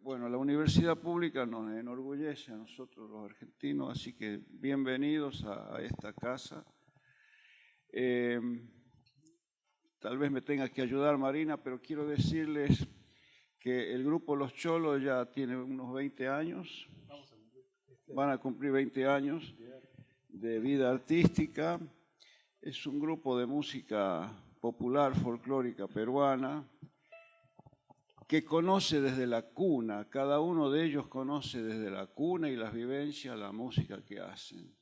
Bueno, la universidad pública nos enorgullece a nosotros los argentinos, así que bienvenidos a esta casa. Tal vez me tenga que ayudar Marina, pero quiero decirles que el grupo Los Cholos ya tiene unos 20 años, van a cumplir 20 años de vida artística. Es un grupo de música popular, folclórica peruana, que conoce desde la cuna, cada uno de ellos conoce desde la cuna y las vivencias la música que hacen.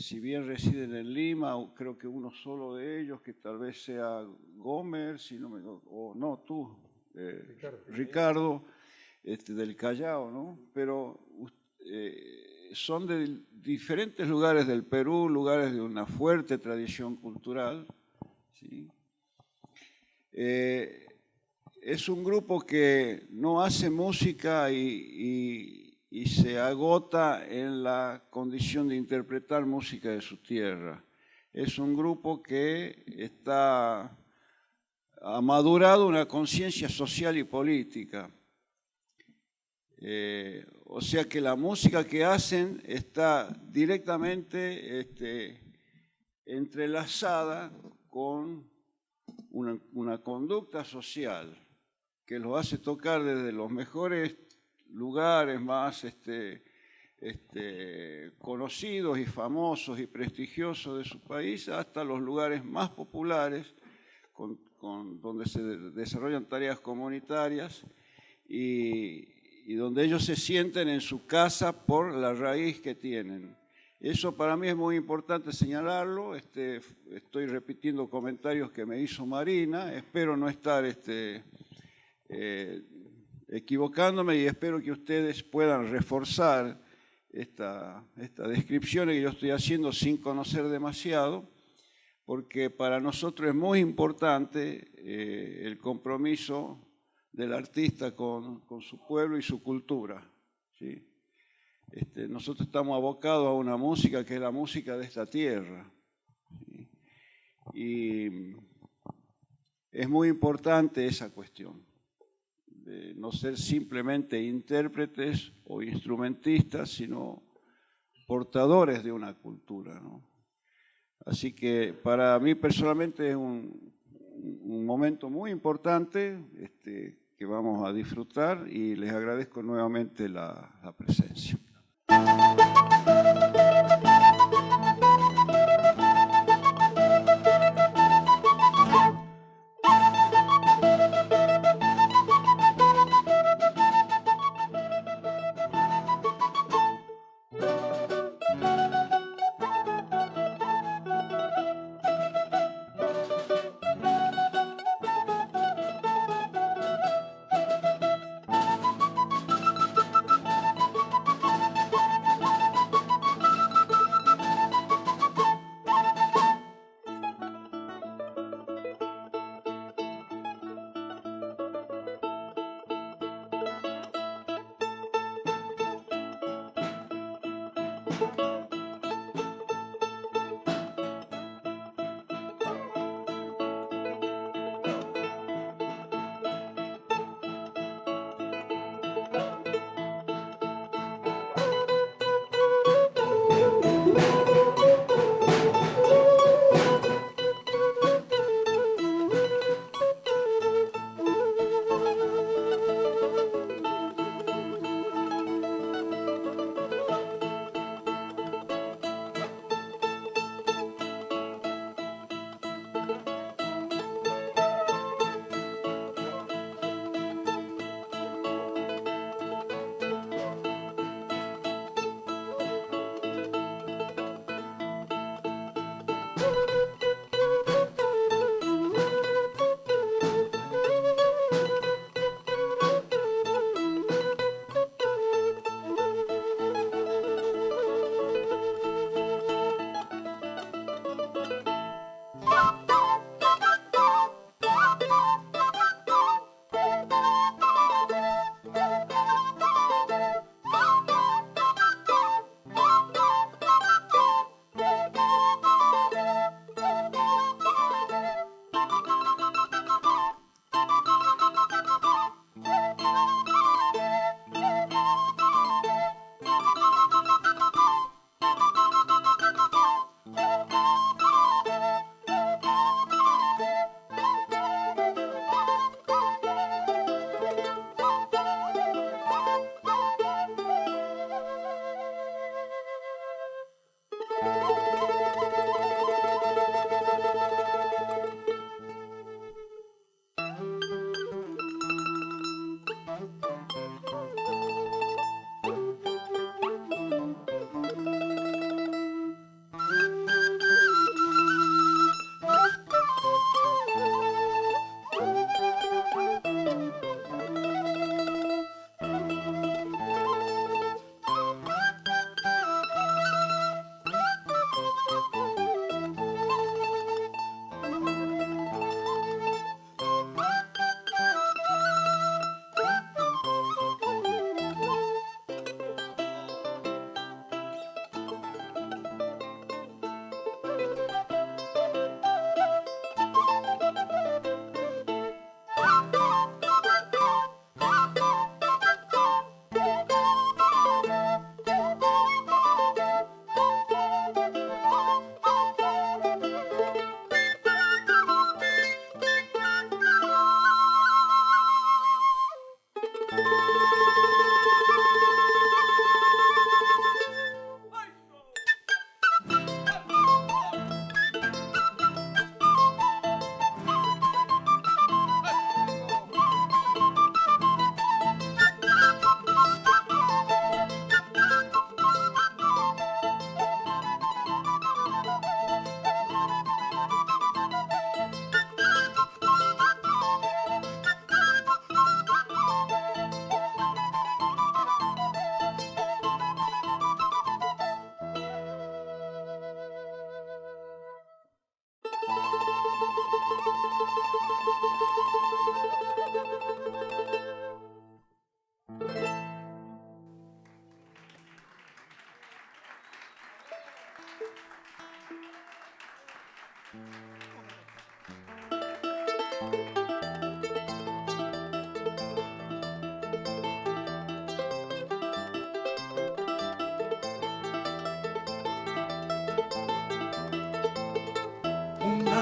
Si bien residen en Lima, creo que uno solo de ellos, que tal vez sea Gómez, si no o no, tú, Ricardo, del Callao, ¿no? Pero son de diferentes lugares del Perú, lugares de una fuerte tradición cultural, ¿sí? Es un grupo que no hace música y se agota en la condición de interpretar música de su tierra. Es un grupo que ha madurado una conciencia social y política. O sea que la música que hacen está directamente entrelazada con una conducta social que los hace tocar desde los mejores lugares más conocidos y famosos y prestigiosos de su país hasta los lugares más populares donde se desarrollan tareas comunitarias y donde ellos se sienten en su casa por la raíz que tienen. Eso para mí es muy importante señalarlo. Estoy repitiendo comentarios que me hizo Marina. Espero no estar equivocándome y espero que ustedes puedan reforzar esta descripción que yo estoy haciendo sin conocer demasiado, porque para nosotros es muy importante el compromiso del artista con su pueblo y su cultura, ¿sí? Nosotros estamos abocados a una música que es la música de esta tierra, ¿sí? Y es muy importante esa cuestión de no ser simplemente intérpretes o instrumentistas, sino portadores de una cultura, ¿no? Así que para mí personalmente es un momento muy importante que vamos a disfrutar y les agradezco nuevamente la presencia.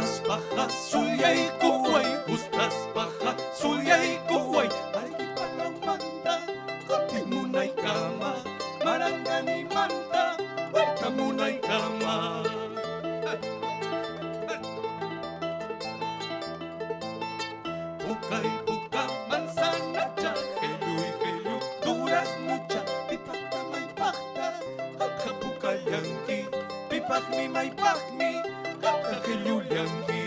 Gustas baja, suya y kuway, gustas baja, suya y kuway. Ay, palamanta, kotimuna y kama, marangani manta, huertamuna y kama. Puca y puca, manzana cha, gelu y gelu, duraznucha, pipacta y pacta, haka puca yanqui, pipacmi may pacmi, haka gelu yanqui.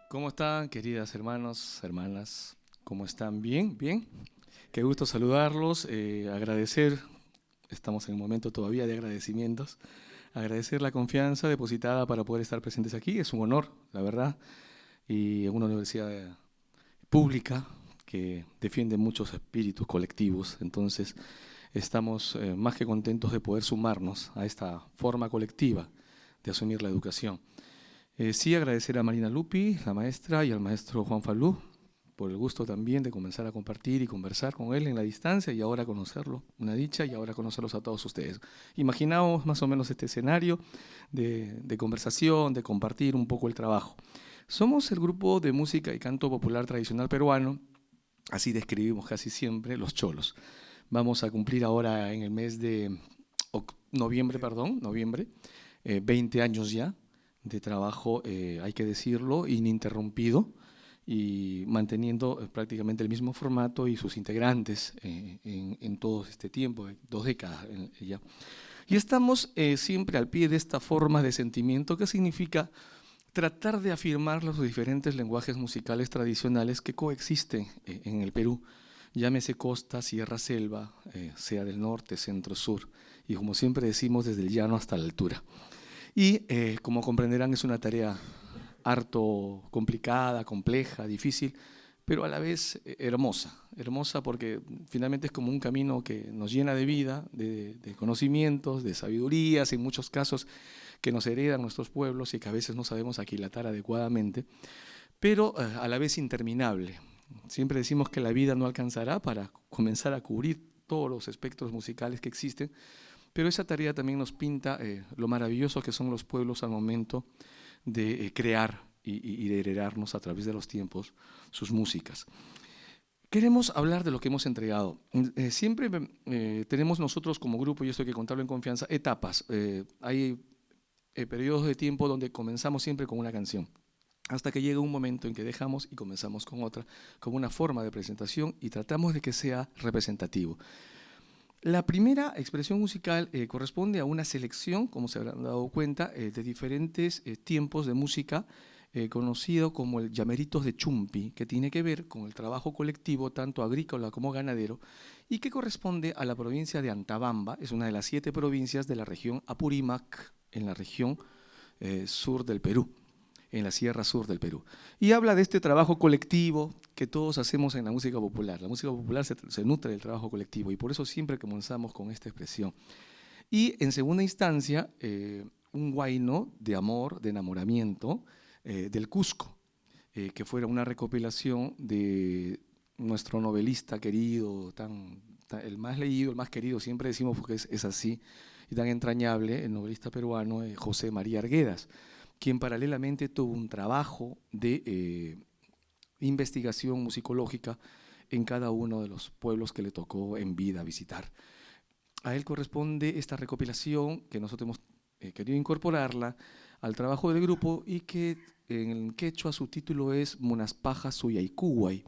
¿Cómo están, queridas hermanos, hermanas? ¿Cómo están? ¿Bien? ¿Bien? Qué gusto saludarlos, agradecer, estamos en un momento todavía de agradecimientos, agradecer la confianza depositada para poder estar presentes aquí, es un honor, la verdad, y en una universidad pública que defiende muchos espíritus colectivos, entonces estamos más que contentos de poder sumarnos a esta forma colectiva de asumir la educación. Sí, agradecer a Marina Lupi, la maestra, y al maestro Juan Falú, por el gusto también de comenzar a compartir y conversar con él en la distancia y ahora conocerlo, una dicha, y ahora conocerlos a todos ustedes. Imaginamos más o menos este escenario de conversación, de compartir un poco el trabajo. Somos el grupo de música y canto popular tradicional peruano, así describimos casi siempre, Los Cholos. Vamos a cumplir ahora en el mes de noviembre, 20 años ya de trabajo, hay que decirlo, ininterrumpido, y manteniendo prácticamente el mismo formato y sus integrantes en todo este tiempo, 2 décadas ya. Y estamos siempre al pie de esta forma de sentimiento que significa tratar de afirmar los diferentes lenguajes musicales tradicionales que coexisten en el Perú, llámese costa, sierra, selva, sea del norte, centro, sur, y como siempre decimos, desde el llano hasta la altura. Y como comprenderán, es una tarea harto complicada, compleja, difícil, pero a la vez hermosa porque finalmente es como un camino que nos llena de vida, de conocimientos, de sabidurías, en muchos casos que nos heredan nuestros pueblos y que a veces no sabemos aquilatar adecuadamente, pero a la vez interminable. Siempre decimos que la vida no alcanzará para comenzar a cubrir todos los espectros musicales que existen, pero esa tarea también nos pinta lo maravilloso que son los pueblos al momento de crear y de heredarnos a través de los tiempos sus músicas. Queremos hablar de lo que hemos entregado. Siempre tenemos nosotros como grupo, y esto hay que contarlo en confianza, etapas. Hay periodos de tiempo donde comenzamos siempre con una canción, hasta que llega un momento en que dejamos y comenzamos con otra, como una forma de presentación y tratamos de que sea representativo. La primera expresión musical corresponde a una selección, como se habrán dado cuenta, de diferentes tiempos de música, conocido como el Llameritos de Chumpi, que tiene que ver con el trabajo colectivo, tanto agrícola como ganadero, y que corresponde a la provincia de Antabamba, es una de las 7 provincias de la región Apurímac, en la región sur del Perú, en la Sierra Sur del Perú. Y habla de este trabajo colectivo que todos hacemos en la música popular. La música popular se nutre del trabajo colectivo y por eso siempre comenzamos con esta expresión. Y en segunda instancia, un huayno de amor, de enamoramiento del Cusco, que fuera una recopilación de nuestro novelista querido, el más leído, el más querido, siempre decimos porque es así, y tan entrañable, el novelista peruano José María Arguedas, quien paralelamente tuvo un trabajo de investigación musicológica en cada uno de los pueblos que le tocó en vida visitar. A él corresponde esta recopilación, que nosotros hemos querido incorporarla al trabajo del grupo y que en quechua su título es Munaspaja Suyaykuway,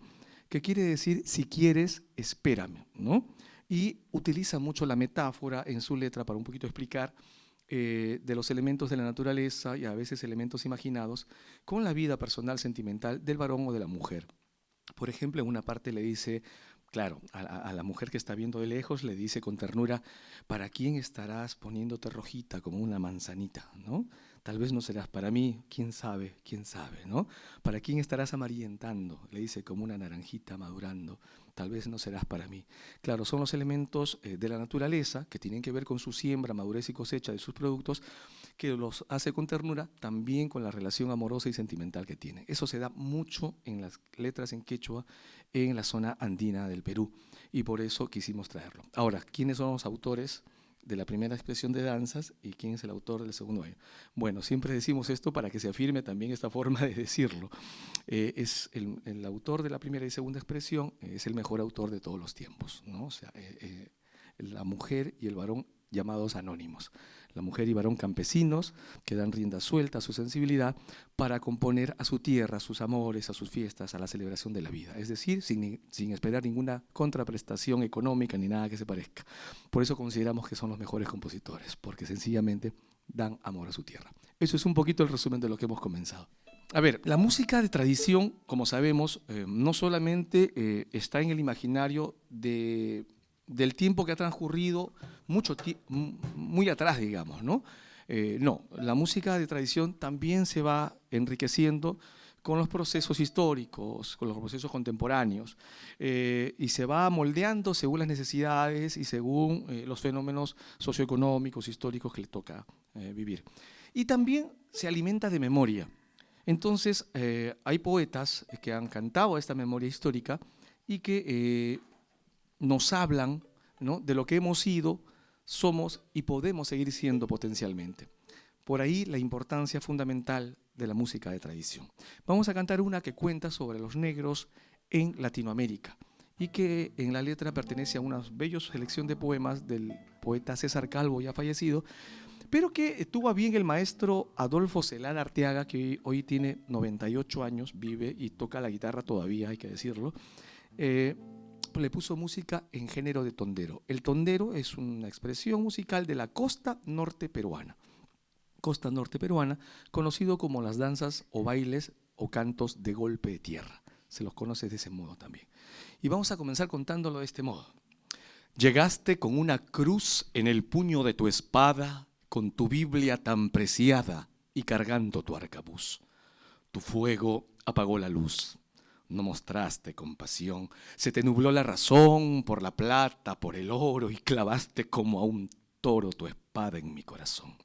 que quiere decir si quieres, espérame, ¿no? Y utiliza mucho la metáfora en su letra para un poquito explicar de los elementos de la naturaleza y a veces elementos imaginados con la vida personal sentimental del varón o de la mujer. Por ejemplo, en una parte le dice, claro, a la mujer que está viendo de lejos, le dice con ternura, ¿para quién estarás poniéndote rojita como una manzanita, ¿no? Tal vez no serás para mí, quién sabe, ¿no? ¿Para quién estarás amarillentando? Le dice como una naranjita madurando, tal vez no serás para mí. Claro, son los elementos de la naturaleza que tienen que ver con su siembra, madurez y cosecha de sus productos, que los hace con ternura, también con la relación amorosa y sentimental que tiene. Eso se da mucho en las letras en quechua en la zona andina del Perú y por eso quisimos traerlo. Ahora, ¿quiénes son los autores de la primera expresión de danzas y quién es el autor del segundo año? Bueno, siempre decimos esto para que se afirme también esta forma de decirlo. Es el autor de la primera y segunda expresión, es el mejor autor de todos los tiempos, ¿no? O sea, la mujer y el varón llamados anónimos. La mujer y varón campesinos que dan rienda suelta a su sensibilidad para componer a su tierra, a sus amores, a sus fiestas, a la celebración de la vida. Es decir, sin esperar ninguna contraprestación económica ni nada que se parezca. Por eso consideramos que son los mejores compositores, porque sencillamente dan amor a su tierra. Eso es un poquito el resumen de lo que hemos comenzado. A ver, la música de tradición, como sabemos, no solamente está en el imaginario del tiempo que ha transcurrido muy atrás, digamos, ¿no? No, la música de tradición también se va enriqueciendo con los procesos históricos, con los procesos contemporáneos, y se va moldeando según las necesidades y según los fenómenos socioeconómicos, históricos que le toca vivir. Y también se alimenta de memoria. Entonces, hay poetas que han cantado esta memoria histórica y que nos hablan, ¿no?, de lo que hemos sido, somos y podemos seguir siendo potencialmente. Por ahí la importancia fundamental de la música de tradición. Vamos a cantar una que cuenta sobre los negros en Latinoamérica y que en la letra pertenece a una bella selección de poemas del poeta César Calvo, ya fallecido, pero que tuvo a bien el maestro Adolfo Celada Arteaga, que hoy tiene 98 años, vive y toca la guitarra todavía, hay que decirlo. Le puso música en género de tondero. El tondero es una expresión musical de la costa norte peruana. Costa norte peruana, conocido como las danzas o bailes o cantos de golpe de tierra. Se los conoce de ese modo también. Y vamos a comenzar contándolo de este modo. Llegaste con una cruz en el puño de tu espada, con tu Biblia tan preciada y cargando tu arcabuz. Tu fuego apagó la luz. no mostraste compasión. Se te nubló la razón por la plata, por el oro, y clavaste como a un toro tu espada en mi corazón.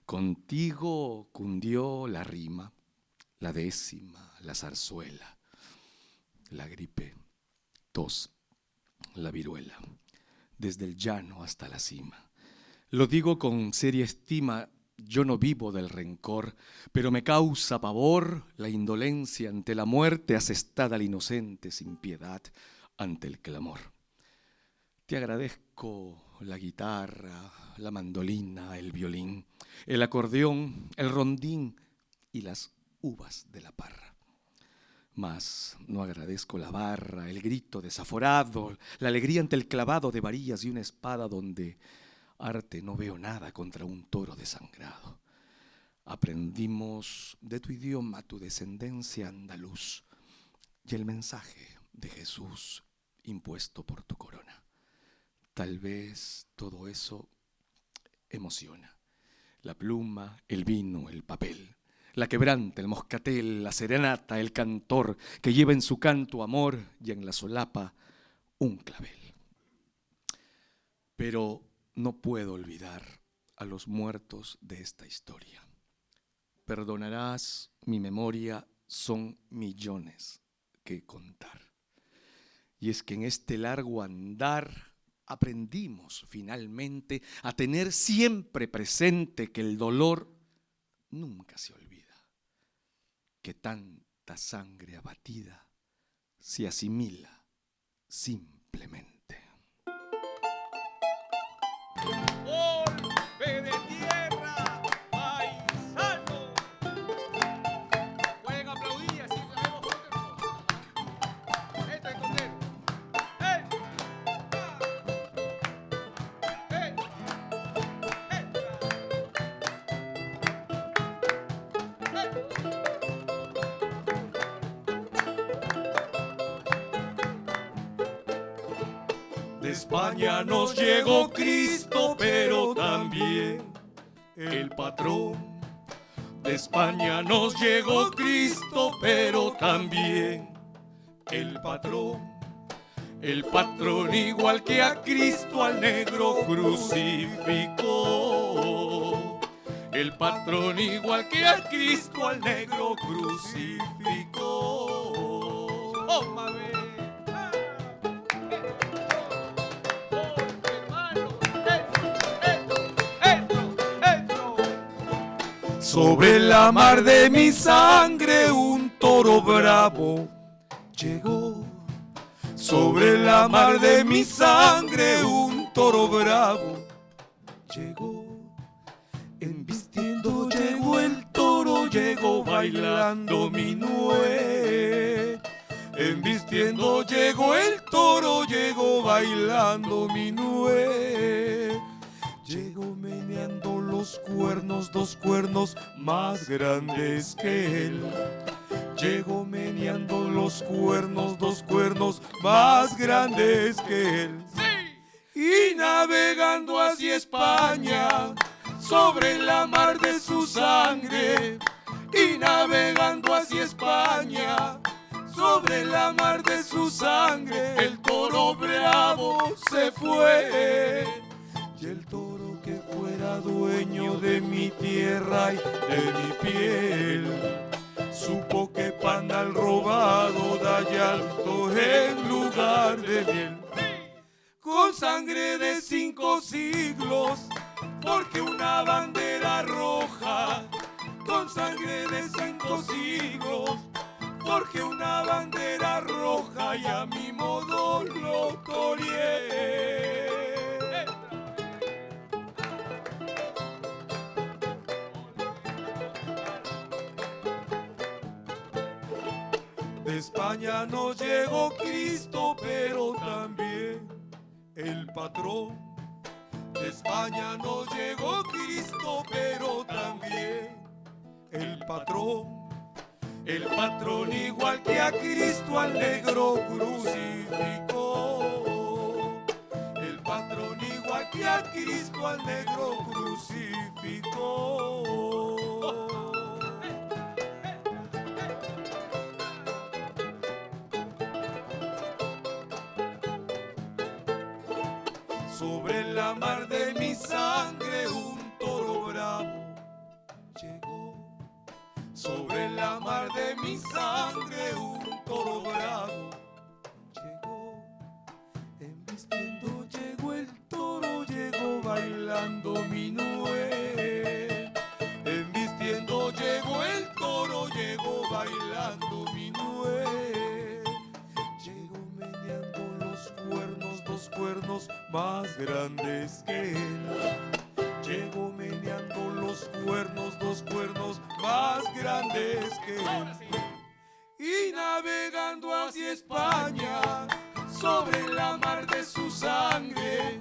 Contigo cundió la rima, la décima, la zarzuela, la gripe, tos, la viruela, desde el llano hasta la cima. Lo digo con seria estima, yo no vivo del rencor, pero me causa pavor la indolencia ante la muerte, asestada al inocente sin piedad ante el clamor. Te agradezco la guitarra, la mandolina, el violín, el acordeón, el rondín y las uvas de la parra. Mas no agradezco la barra, el grito desaforado, la alegría ante el clavado de varillas y una espada donde arte no veo nada contra un toro desangrado. Aprendimos de tu idioma, tu descendencia andaluz y el mensaje de Jesús impuesto por tu corona. Tal vez todo eso emociona. La pluma, el vino, el papel, la quebranta, el moscatel, la serenata, el cantor que lleva en su canto amor y en la solapa un clavel. Pero no puedo olvidar a los muertos de esta historia. Perdonarás mi memoria, son millones que contar. Y es que en este largo andar aprendimos finalmente a tener siempre presente que el dolor nunca se olvida, que tanta sangre abatida se asimila simplemente. Golpe de tierra, paisano. Pueden aplaudir así sabemos juntos. Este es Condero. ¡Ey! ¡Ey! De España nos llegó Cristo, pero también el patrón. De España nos llegó Cristo, pero también el patrón. El patrón igual que a Cristo al negro crucificó. El patrón igual que a Cristo al negro crucificó. ¡Oh, mame! Sobre la mar de mi sangre un toro bravo llegó. Sobre la mar de mi sangre un toro bravo llegó. Embistiendo llegó el toro, llegó bailando minué. Embistiendo llegó el toro, llegó bailando minué. Llegó meneando los cuernos, dos cuernos más grandes que él. Llegó meneando los cuernos, dos cuernos más grandes que él. ¡Sí! Y navegando hacia España, sobre la mar de su sangre. Y navegando hacia España, sobre la mar de su sangre. El toro bravo se fue. Y el toro que fuera dueño de mi tierra y de mi piel, supo que panal robado da llanto en lugar de miel. Con sangre de 5 siglos, porque una bandera roja. Con sangre de 5 siglos, porque una bandera roja y a mi modo lo toreé. De España nos llegó Cristo, pero también el patrón. De España nos llegó Cristo, pero también el patrón. El patrón igual que a Cristo al negro crucificó. El patrón igual que a Cristo al negro crucificó. Sobre la mar de mi sangre un toro bravo llegó. Sobre la mar de mi sangre un toro bravo llegó. Embistiendo llegó el toro, llegó bailando minué. Embistiendo llegó el toro, llegó bailando minué. Llegó meneando los cuernos, dos cuernos más grandes que él. Llegó meneando los cuernos, dos cuernos más grandes que él. Y navegando hacia España, sobre la mar de su sangre.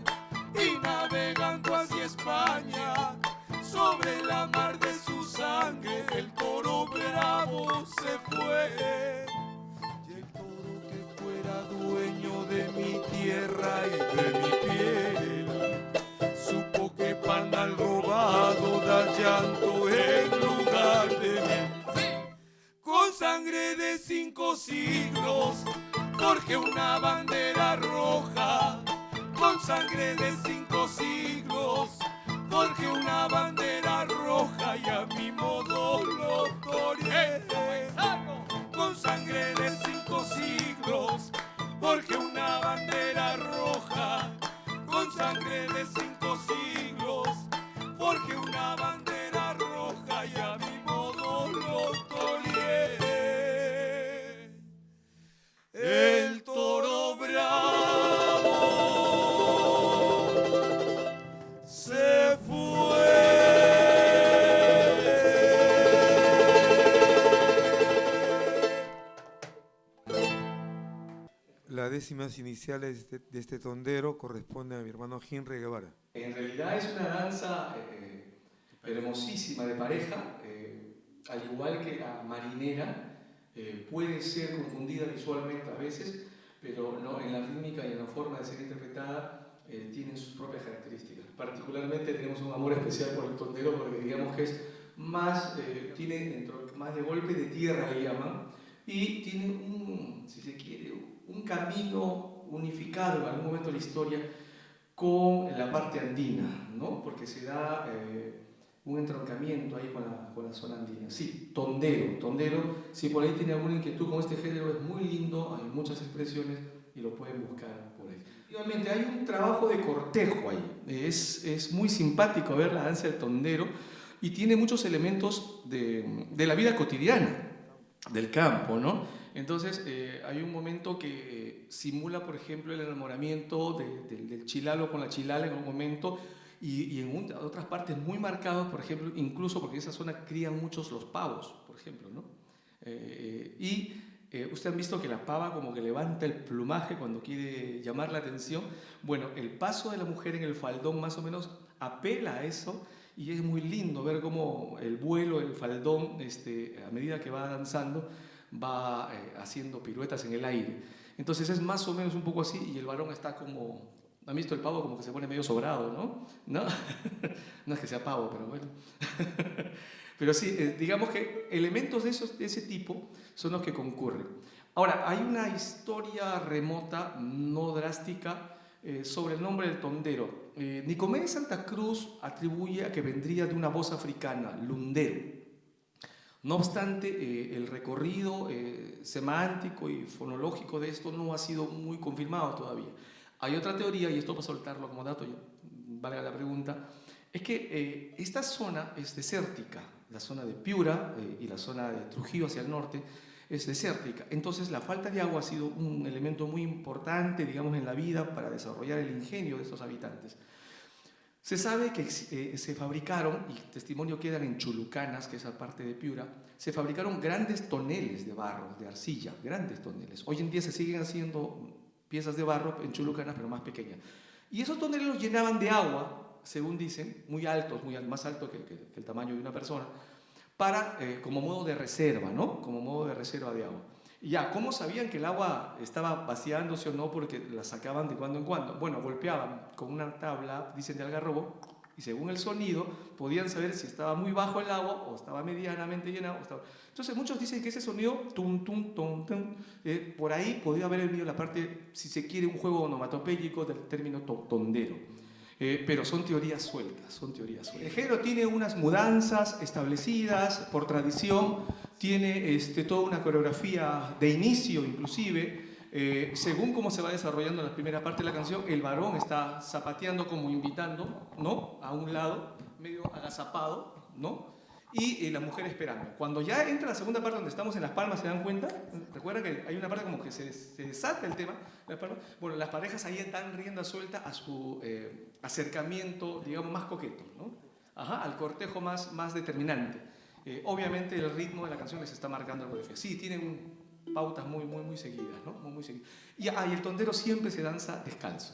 Y navegando hacia España, sobre la mar de su sangre, el toro bravo se fue. Y el toro que fuera dueño de mi tierra y de mi piel, supo que panal robado da llanto en lugar de miel. Con sangre de 5 siglos forjé una bandera roja. Con sangre de 5 siglos forjé una bandera roja y a mi modo lo toreé. Con sangre de 5 siglos forjé una bandera roja. Con sangre de 5 siglos forjé una bandera roja y a mi modo lo toreé. El toro bravo se fue. Las décimas iniciales de este tondero corresponden a mi hermano Henry Guevara. En realidad es una danza hermosísima de pareja, al igual que la marinera, puede ser confundida visualmente a veces, pero no, en la rítmica y en la forma de ser interpretada tienen sus propias características. Particularmente tenemos un amor especial por el tondero porque digamos que es más, tiene más de golpe de tierra, le llaman, y tiene un, si se quiere, un camino unificado en algún momento de la historia con la parte andina, ¿no? Porque se da un entroncamiento ahí con la zona andina. Sí, tondero, si por ahí tiene alguna inquietud con este género, es muy lindo, hay muchas expresiones y lo pueden buscar por ahí. Efectivamente, hay un trabajo de cortejo ahí, es muy simpático ver la danza del tondero y tiene muchos elementos de la vida cotidiana, del campo, ¿no? Entonces, hay un momento que simula, por ejemplo, el enamoramiento del chilalo con la chilala en un momento, y en otras partes muy marcados, por ejemplo, incluso porque en esa zona crían muchos los pavos, por ejemplo, ¿no? Ustedes han visto que la pava como que levanta el plumaje cuando quiere llamar la atención. Bueno, el paso de la mujer en el faldón más o menos apela a eso, y es muy lindo ver cómo el vuelo del faldón, a medida que va danzando, va haciendo piruetas en el aire. Entonces es más o menos un poco así, y el varón está como, ¿han visto el pavo como que se pone medio sobrado, no? ¿No? No es que sea pavo, pero bueno. Pero sí, digamos que elementos de ese tipo son los que concurren. Ahora, hay una historia remota, no drástica, sobre el nombre del tondero. Nicomedes Santa Cruz atribuye a que vendría de una voz africana, lundero. No obstante, el recorrido semántico y fonológico de esto no ha sido muy confirmado todavía. Hay otra teoría, y esto para soltarlo como dato, ya valga la pregunta, es que esta zona es desértica, la zona de Piura y la zona de Trujillo hacia el norte es desértica. Entonces la falta de agua ha sido un elemento muy importante, digamos, en la vida para desarrollar el ingenio de estos habitantes. Se sabe que se fabricaron, y testimonio quedan en Chulucanas, que es esa parte de Piura, se fabricaron grandes toneles de barro, de arcilla, grandes toneles. Hoy en día se siguen haciendo piezas de barro en Chulucanas, pero más pequeñas. Y esos toneles los llenaban de agua, según dicen, muy altos, más altos que el tamaño de una persona, para, como modo de reserva, ¿no? Como modo de reserva de agua. Y ya, ¿cómo sabían que el agua estaba vaciándose o no? Porque la sacaban de cuando en cuando. Bueno, golpeaban con una tabla, dicen de algarrobo, Y según el sonido, podían saber si estaba muy bajo el agua o estaba medianamente llena. Entonces, muchos dicen que ese sonido, tum, tum, tum, tum, por ahí podría haber venido la parte, si se quiere, un juego onomatopéyico del término tondero. Pero son teorías sueltas, son teorías sueltas. El género tiene unas mudanzas establecidas por tradición, tiene toda una coreografía de inicio inclusive. Según cómo se va desarrollando la primera parte de la canción, el varón está zapateando como invitando, ¿no?, a un lado, medio agazapado, ¿no?, y la mujer esperando. Cuando ya entra la segunda parte donde estamos en las palmas, ¿se dan cuenta? Recuerda que hay una parte como que se desata el tema. Bueno, las parejas ahí están rienda suelta a su acercamiento, digamos, más coqueto, ¿no? Ajá, al cortejo más determinante. Obviamente el ritmo de la canción les está marcando algo de fe. Sí, tienen pautas muy seguidas, ¿no? Muy seguidas. Y el tondero siempre se danza descalzo.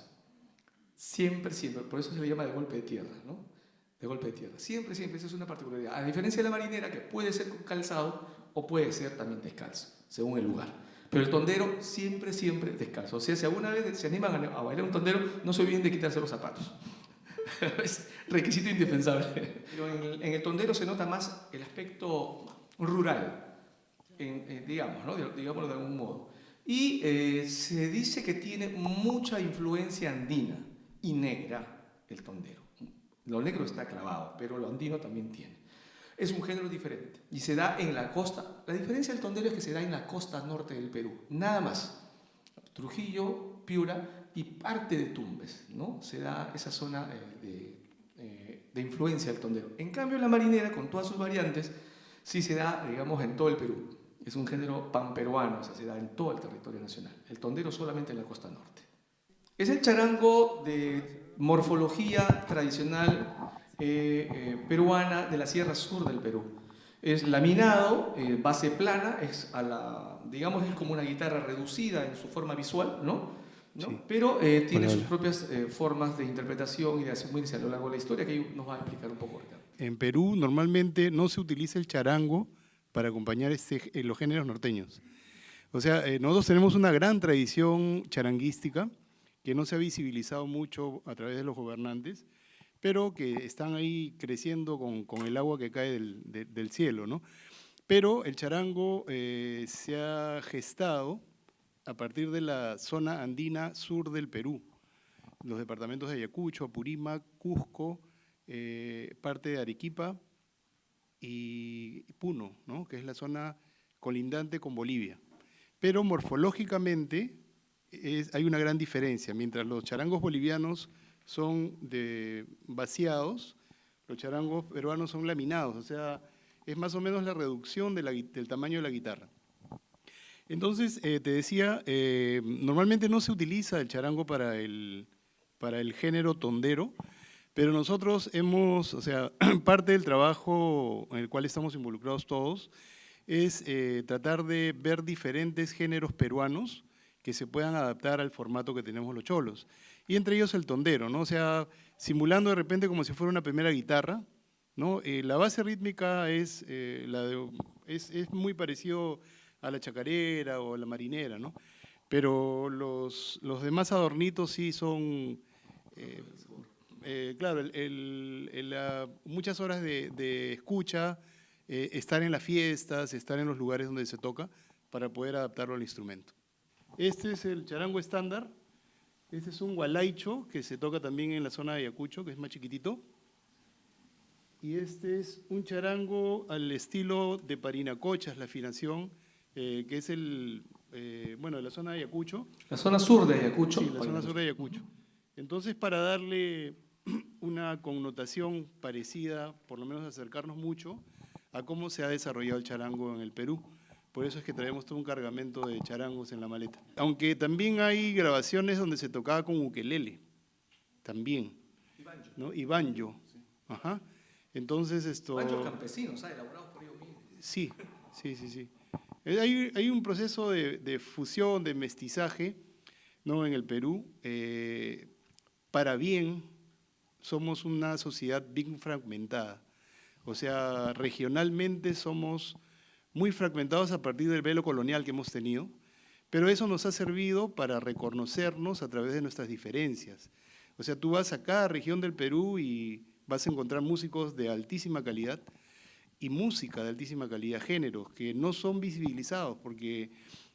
Siempre. Por eso se le llama de golpe de tierra, ¿no? De golpe de tierra. Siempre, esa es una particularidad. A diferencia de la marinera, que puede ser con calzado o puede ser también descalzo, según el lugar. Pero el tondero siempre descalzo. O sea, si alguna vez se animan a bailar un tondero, no se olviden de quitarse los zapatos. Es requisito indispensable. Pero en el tondero se nota más el aspecto rural, digamos, ¿no? Digámoslo de algún modo. Y se dice que tiene mucha influencia andina y negra el tondero. Lo negro está clavado, pero lo andino también tiene. Es un género diferente y se da en la costa. La diferencia del tondero es que se da en la costa norte del Perú, nada más. Trujillo, Piura y parte de Tumbes, ¿no? Se da esa zona de influencia del tondero. En cambio, la marinera, con todas sus variantes, sí se da, digamos, en todo el Perú. Es un género panperuano, o sea, se da en todo el territorio nacional. El tondero solamente en la costa norte. Es el charango de morfología tradicional peruana de la Sierra Sur del Perú. Es laminado, base plana, digamos, es como una guitarra reducida en su forma visual, ¿no? Sí. Pero tiene sus propias formas de interpretación y de asumirse a lo largo de la historia, que nos va a explicar un poco ahorita. En Perú normalmente no se utiliza el charango para acompañar los géneros norteños. O sea, nosotros tenemos una gran tradición charanguística que no se ha visibilizado mucho a través de los gobernantes, pero que están ahí creciendo con el agua que cae del cielo, ¿no? Pero el charango se ha gestado a partir de la zona andina sur del Perú, los departamentos de Ayacucho, Apurímac, Cusco, parte de Arequipa y Puno, ¿no?, que es la zona colindante con Bolivia. Pero morfológicamente hay una gran diferencia. Mientras los charangos bolivianos son vaciados, los charangos peruanos son laminados, o sea, es más o menos la reducción del tamaño de la guitarra. Entonces, te decía, normalmente no se utiliza el charango para el género tondero, pero nosotros o sea, parte del trabajo en el cual estamos involucrados todos es tratar de ver diferentes géneros peruanos que se puedan adaptar al formato que tenemos los cholos. Y entre ellos el tondero, ¿no? O sea, simulando de repente como si fuera una primera guitarra, ¿no? La base rítmica es muy parecido a la chacarera o a la marinera, ¿no? Pero los demás adornitos sí son, claro, muchas horas de escucha, estar en las fiestas, estar en los lugares donde se toca para poder adaptarlo al instrumento. Este es el charango estándar. Este es un gualaicho que se toca también en la zona de Ayacucho, que es más chiquitito. Y este es un charango al estilo de Parinacochas, la afinación, que es de la zona de Ayacucho. La zona sur de Ayacucho. Sí, la zona sur de Ayacucho. Entonces, para darle una connotación parecida, por lo menos acercarnos mucho a cómo se ha desarrollado el charango en el Perú. Por eso es que traemos todo un cargamento de charangos en la maleta. Aunque también hay grabaciones donde se tocaba con ukelele, también. Y banjo. ¿No? Y banjo. Sí. Ajá. Entonces banjos campesinos, elaborados por ellos mismos. Sí. Hay un proceso de fusión, de mestizaje, ¿no?, en el Perú. Para bien, somos una sociedad bien fragmentada. O sea, regionalmente somos muy fragmentados a partir del velo colonial que hemos tenido, pero eso nos ha servido para reconocernos a través de nuestras diferencias. O sea, tú vas a cada región del Perú y vas a encontrar músicos de altísima calidad y música de altísima calidad, géneros que no son visibilizados, porque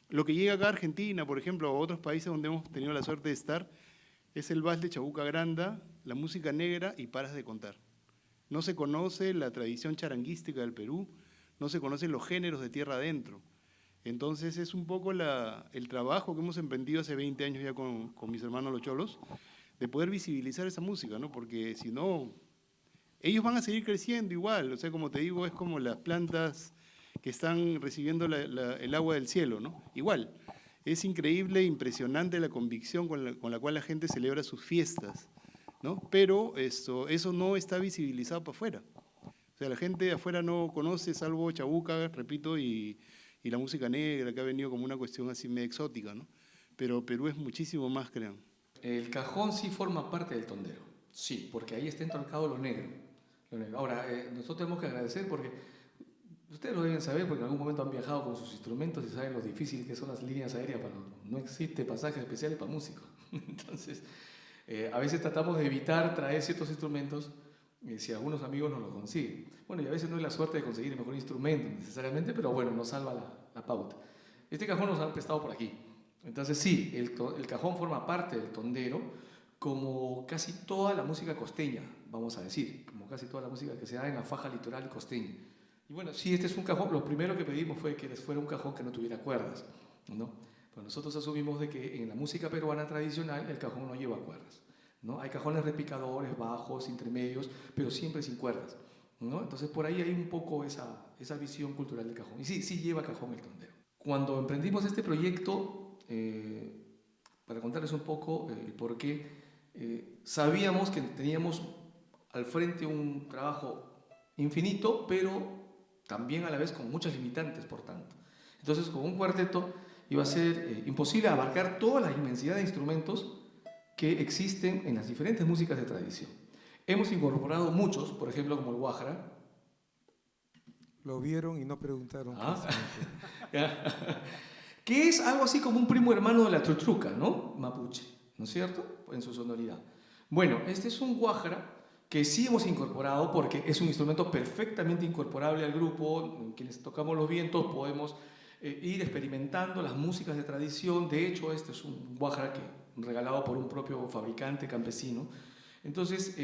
lo que llega acá a Argentina, por ejemplo, o a otros países donde hemos tenido la suerte de estar, es el vals de Chabuca Granda, la música negra y paras de contar. No se conoce la tradición charanguística del Perú, no se conocen los géneros de tierra adentro. Entonces es un poco el trabajo que hemos emprendido hace 20 años ya con mis hermanos los cholos, de poder visibilizar esa música, ¿no? Porque si no, ellos van a seguir creciendo igual. O sea, como te digo, es como las plantas que están recibiendo el agua del cielo, ¿no? Igual. Es increíble, impresionante la convicción con la cual la gente celebra sus fiestas, ¿no? Pero eso no está visibilizado para afuera. O sea, la gente de afuera no conoce, salvo Chabuca, repito, y la música negra, que ha venido como una cuestión así medio exótica, ¿no? Pero Perú es muchísimo más, crean. El cajón sí forma parte del tondero, sí, porque ahí está entroncado lo negro. Ahora, nosotros tenemos que agradecer porque ustedes lo deben saber porque en algún momento han viajado con sus instrumentos y saben lo difícil que son las líneas aéreas. No existe pasajes especiales para músicos. Entonces, a veces tratamos de evitar traer ciertos instrumentos si algunos amigos nos lo consiguen. Bueno, y a veces no es la suerte de conseguir el mejor instrumento necesariamente, pero bueno, nos salva la pauta. Este cajón nos han prestado por aquí. Entonces sí, el cajón forma parte del tondero, como casi toda la música costeña, vamos a decir, como casi toda la música que se da en la faja litoral costeña. Y bueno, sí, este es un cajón, lo primero que pedimos fue que fuera un cajón que no tuviera cuerdas, ¿no? Pues nosotros asumimos de que en la música peruana tradicional el cajón no lleva cuerdas, ¿no? Hay cajones repicadores, bajos, intermedios, pero siempre sin cuerdas, ¿no? Entonces por ahí hay un poco esa visión cultural del cajón. Y sí lleva cajón el tondero. Cuando emprendimos este proyecto, para contarles un poco el por qué, sabíamos que teníamos al frente un trabajo infinito, pero también a la vez con muchas limitantes, por tanto. Entonces, con un cuarteto iba a ser imposible abarcar toda la inmensidad de instrumentos que existen en las diferentes músicas de tradición. Hemos incorporado muchos, por ejemplo, como el guajara. Lo vieron y no preguntaron. Que es algo así como un primo hermano de la trutruca, ¿no? Mapuche, ¿no es cierto? En su sonoridad. Bueno, este es un guajara que sí hemos incorporado porque es un instrumento perfectamente incorporable al grupo. Quienes tocamos los vientos podemos ir experimentando las músicas de tradición. De hecho, este es un guajara regalado por un propio fabricante campesino. Entonces,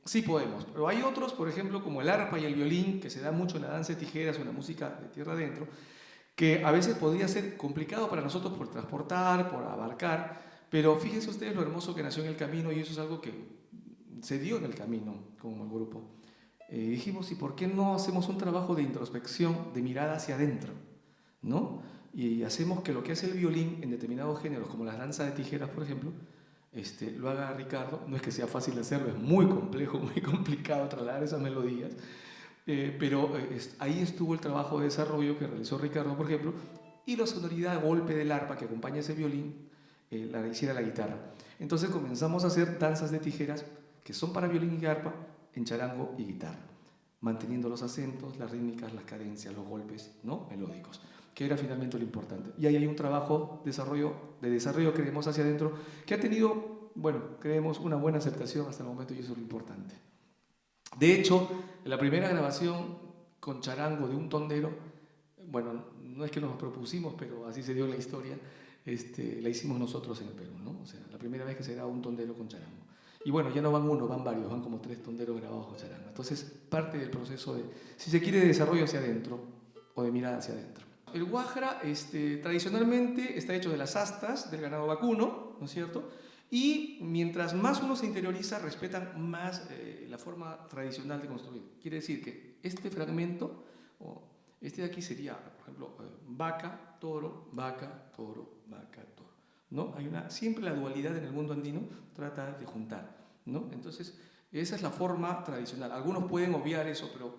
sí podemos. Pero hay otros, por ejemplo, como el arpa y el violín, que se da mucho en la danza de tijeras o en la música de tierra adentro, que a veces podría ser complicado para nosotros por transportar, por abarcar, pero fíjense ustedes lo hermoso que nació en el camino, y eso es algo que se dio en el camino con el grupo. Dijimos, ¿y por qué no hacemos un trabajo de introspección, de mirada hacia adentro, ¿no? Y hacemos que lo que hace el violín en determinados géneros, como las danzas de tijeras, por ejemplo, lo haga Ricardo. No es que sea fácil de hacerlo, es muy complejo, muy complicado trasladar esas melodías. Pero ahí estuvo el trabajo de desarrollo que realizó Ricardo, por ejemplo, y la sonoridad de golpe del arpa que acompaña ese violín la hiciera la guitarra. Entonces comenzamos a hacer danzas de tijeras que son para violín y arpa en charango y guitarra, manteniendo los acentos, las rítmicas, las cadencias, los golpes, ¿no?, melódicos, que era finalmente lo importante. Y ahí hay un trabajo de desarrollo, creemos, hacia adentro, que ha tenido, bueno, creemos, una buena aceptación hasta el momento, y eso es lo importante. De hecho, la primera grabación con charango de un tondero, bueno, no es que nos propusimos, pero así se dio en la historia, la hicimos nosotros en el Perú, ¿no? O sea, la primera vez que se graba un tondero con charango. Y bueno, ya no van uno, van varios, van como 3 tonderos grabados con charango. Entonces, parte del proceso de, si se quiere, de desarrollo hacia adentro o de mirada hacia adentro. El guajara, tradicionalmente está hecho de las astas del ganado vacuno, ¿no es cierto? Y mientras más uno se interioriza, respetan más la forma tradicional de construir. Quiere decir que este fragmento, este de aquí sería, por ejemplo, vaca, toro, vaca, toro, vaca, toro, ¿no? Hay siempre la dualidad en el mundo andino trata de juntar, ¿no? Entonces, esa es la forma tradicional. Algunos pueden obviar eso, pero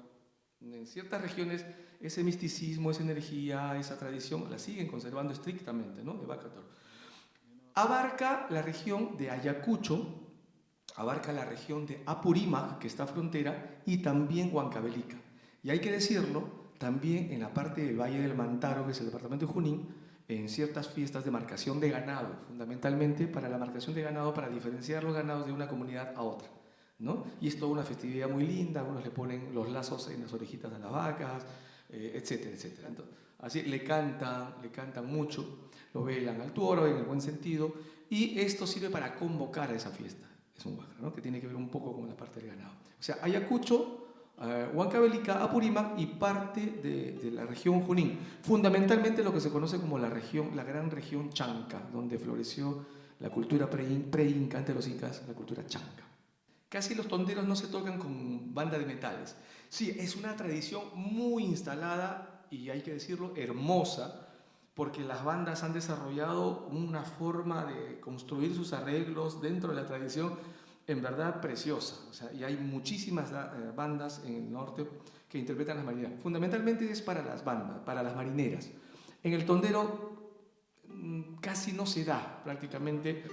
en ciertas regiones ese misticismo, esa energía, esa tradición la siguen conservando estrictamente, ¿no? De vaca, toro. Abarca la región de Ayacucho, abarca la región de Apurímac, que está frontera, y también Huancavelica. Y hay que decirlo, también en la parte del Valle del Mantaro, que es el departamento de Junín, en ciertas fiestas de marcación de ganado, fundamentalmente para la marcación de ganado, para diferenciar los ganados de una comunidad a otra, ¿no? Y es toda una festividad muy linda, algunos le ponen los lazos en las orejitas de las vacas, etcétera, etcétera. Entonces, así le cantan mucho, lo velan al toro en el buen sentido, y esto sirve para convocar a esa fiesta. Es un huacra, ¿no? Que tiene que ver un poco con la parte del ganado. O sea, Ayacucho, Huancavelica, Apurímac y parte de la región Junín. Fundamentalmente lo que se conoce como la gran región Chanca, donde floreció la cultura pre-inca, ante los incas, la cultura chanca. Casi los tonderos no se tocan con banda de metales. Sí, es una tradición muy instalada y hay que decirlo, hermosa, porque las bandas han desarrollado una forma de construir sus arreglos dentro de la tradición en verdad preciosa. O sea, y hay muchísimas bandas en el norte que interpretan las marineras. Fundamentalmente es para las bandas, para las marineras. En el tondero casi no se da prácticamente.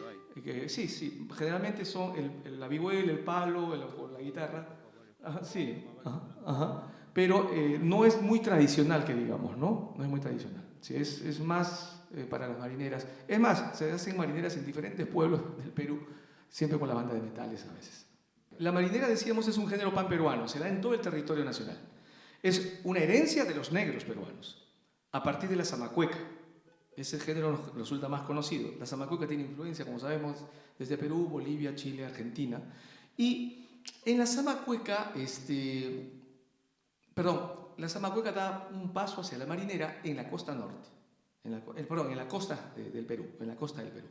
Sí, generalmente son la vihuela, el palo o la guitarra. Ajá, sí, ajá. Pero no es muy tradicional, que digamos, ¿no? No es muy tradicional. Sí, es más para las marineras. Es más, se hacen marineras en diferentes pueblos del Perú, siempre con la banda de metales a veces. La marinera, decíamos, es un género panperuano, se da en todo el territorio nacional. Es una herencia de los negros peruanos, a partir de la zamacueca. Ese género resulta más conocido. La zamacueca tiene influencia, como sabemos, desde Perú, Bolivia, Chile, Argentina. Y en la zamacueca, la zamacueca da un paso hacia la marinera en la costa norte, en la costa del Perú, en la costa del Perú.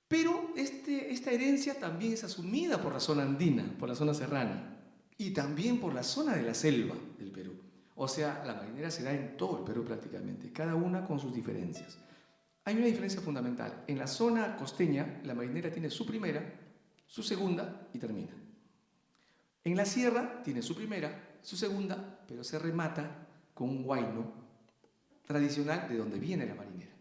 Pero esta herencia también es asumida por la zona andina, por la zona serrana, y también por la zona de la selva del Perú. O sea, la marinera se da en todo el Perú prácticamente, cada una con sus diferencias. Hay una diferencia fundamental. En la zona costeña, la marinera tiene su primera, su segunda y termina. En la sierra tiene su primera, su segunda, pero se remata con un huayno tradicional de donde viene la marinera.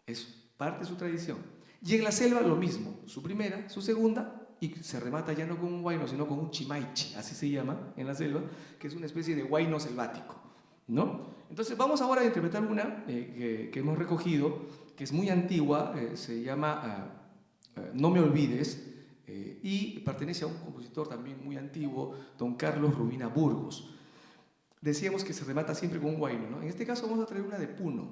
Es parte de su tradición. Y en la selva lo mismo, su primera, su segunda, y se remata ya no con un huayno, sino con un chimaichi, así se llama en la selva, que es una especie de huayno selvático, ¿no? Entonces vamos ahora a interpretar una que hemos recogido, que es muy antigua, se llama No me olvides, y pertenece a un compositor también muy antiguo, don Carlos Rubina Burgos. Decíamos que se remata siempre con un huayno, ¿no? En este caso vamos a traer una de Puno,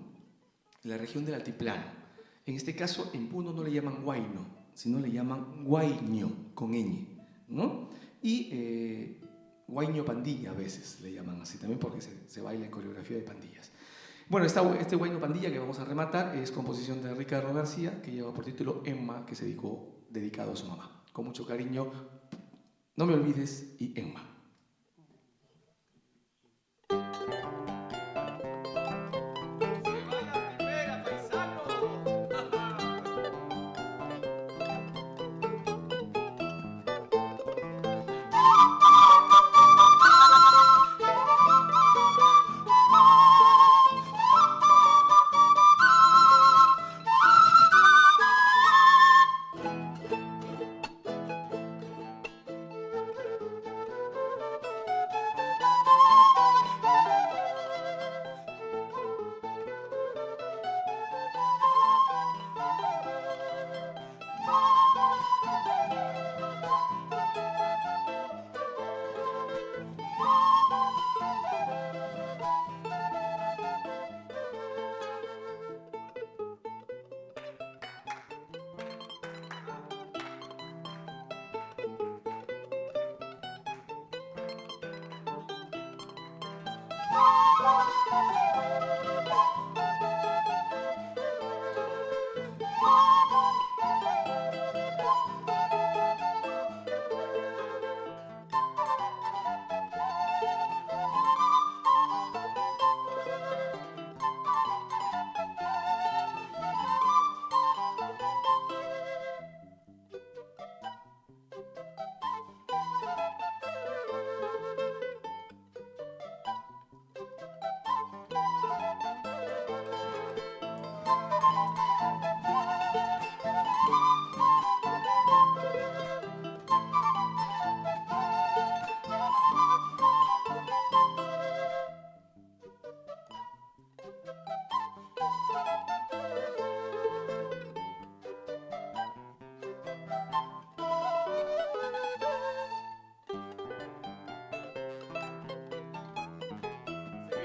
la región del altiplano. En este caso, en Puno no le llaman huayno, sino le llaman huayño, con ñ, ¿no? Y huayño pandilla a veces le llaman así también, porque se baila en coreografía de pandillas. Bueno, este huayno pandilla que vamos a rematar es composición de Ricardo García, que lleva por título Emma, que se dedicado a su mamá. Con mucho cariño, No me olvides y Emma.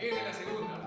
viene la segunda.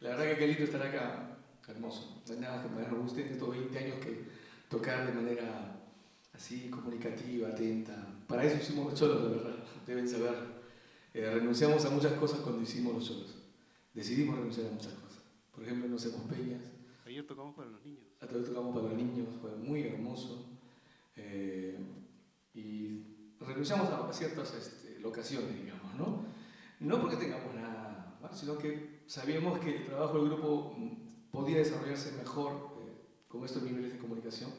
La verdad que qué lindo estar acá, hermoso. No hay nada que me guste de estos 20 años que tocar de manera así comunicativa, atenta. Para eso hicimos los cholos, la verdad, deben saber. Renunciamos a muchas cosas cuando hicimos los cholos. Decidimos renunciar a muchas cosas. Por ejemplo, no hacemos peñas. Ayer tocamos para los niños. Ayer tocamos para los niños, fue muy hermoso. Y renunciamos a ciertas locaciones, digamos, ¿no? No porque tengamos nada mal, sino que sabíamos que el trabajo del grupo podía desarrollarse mejor con estos niveles de comunicación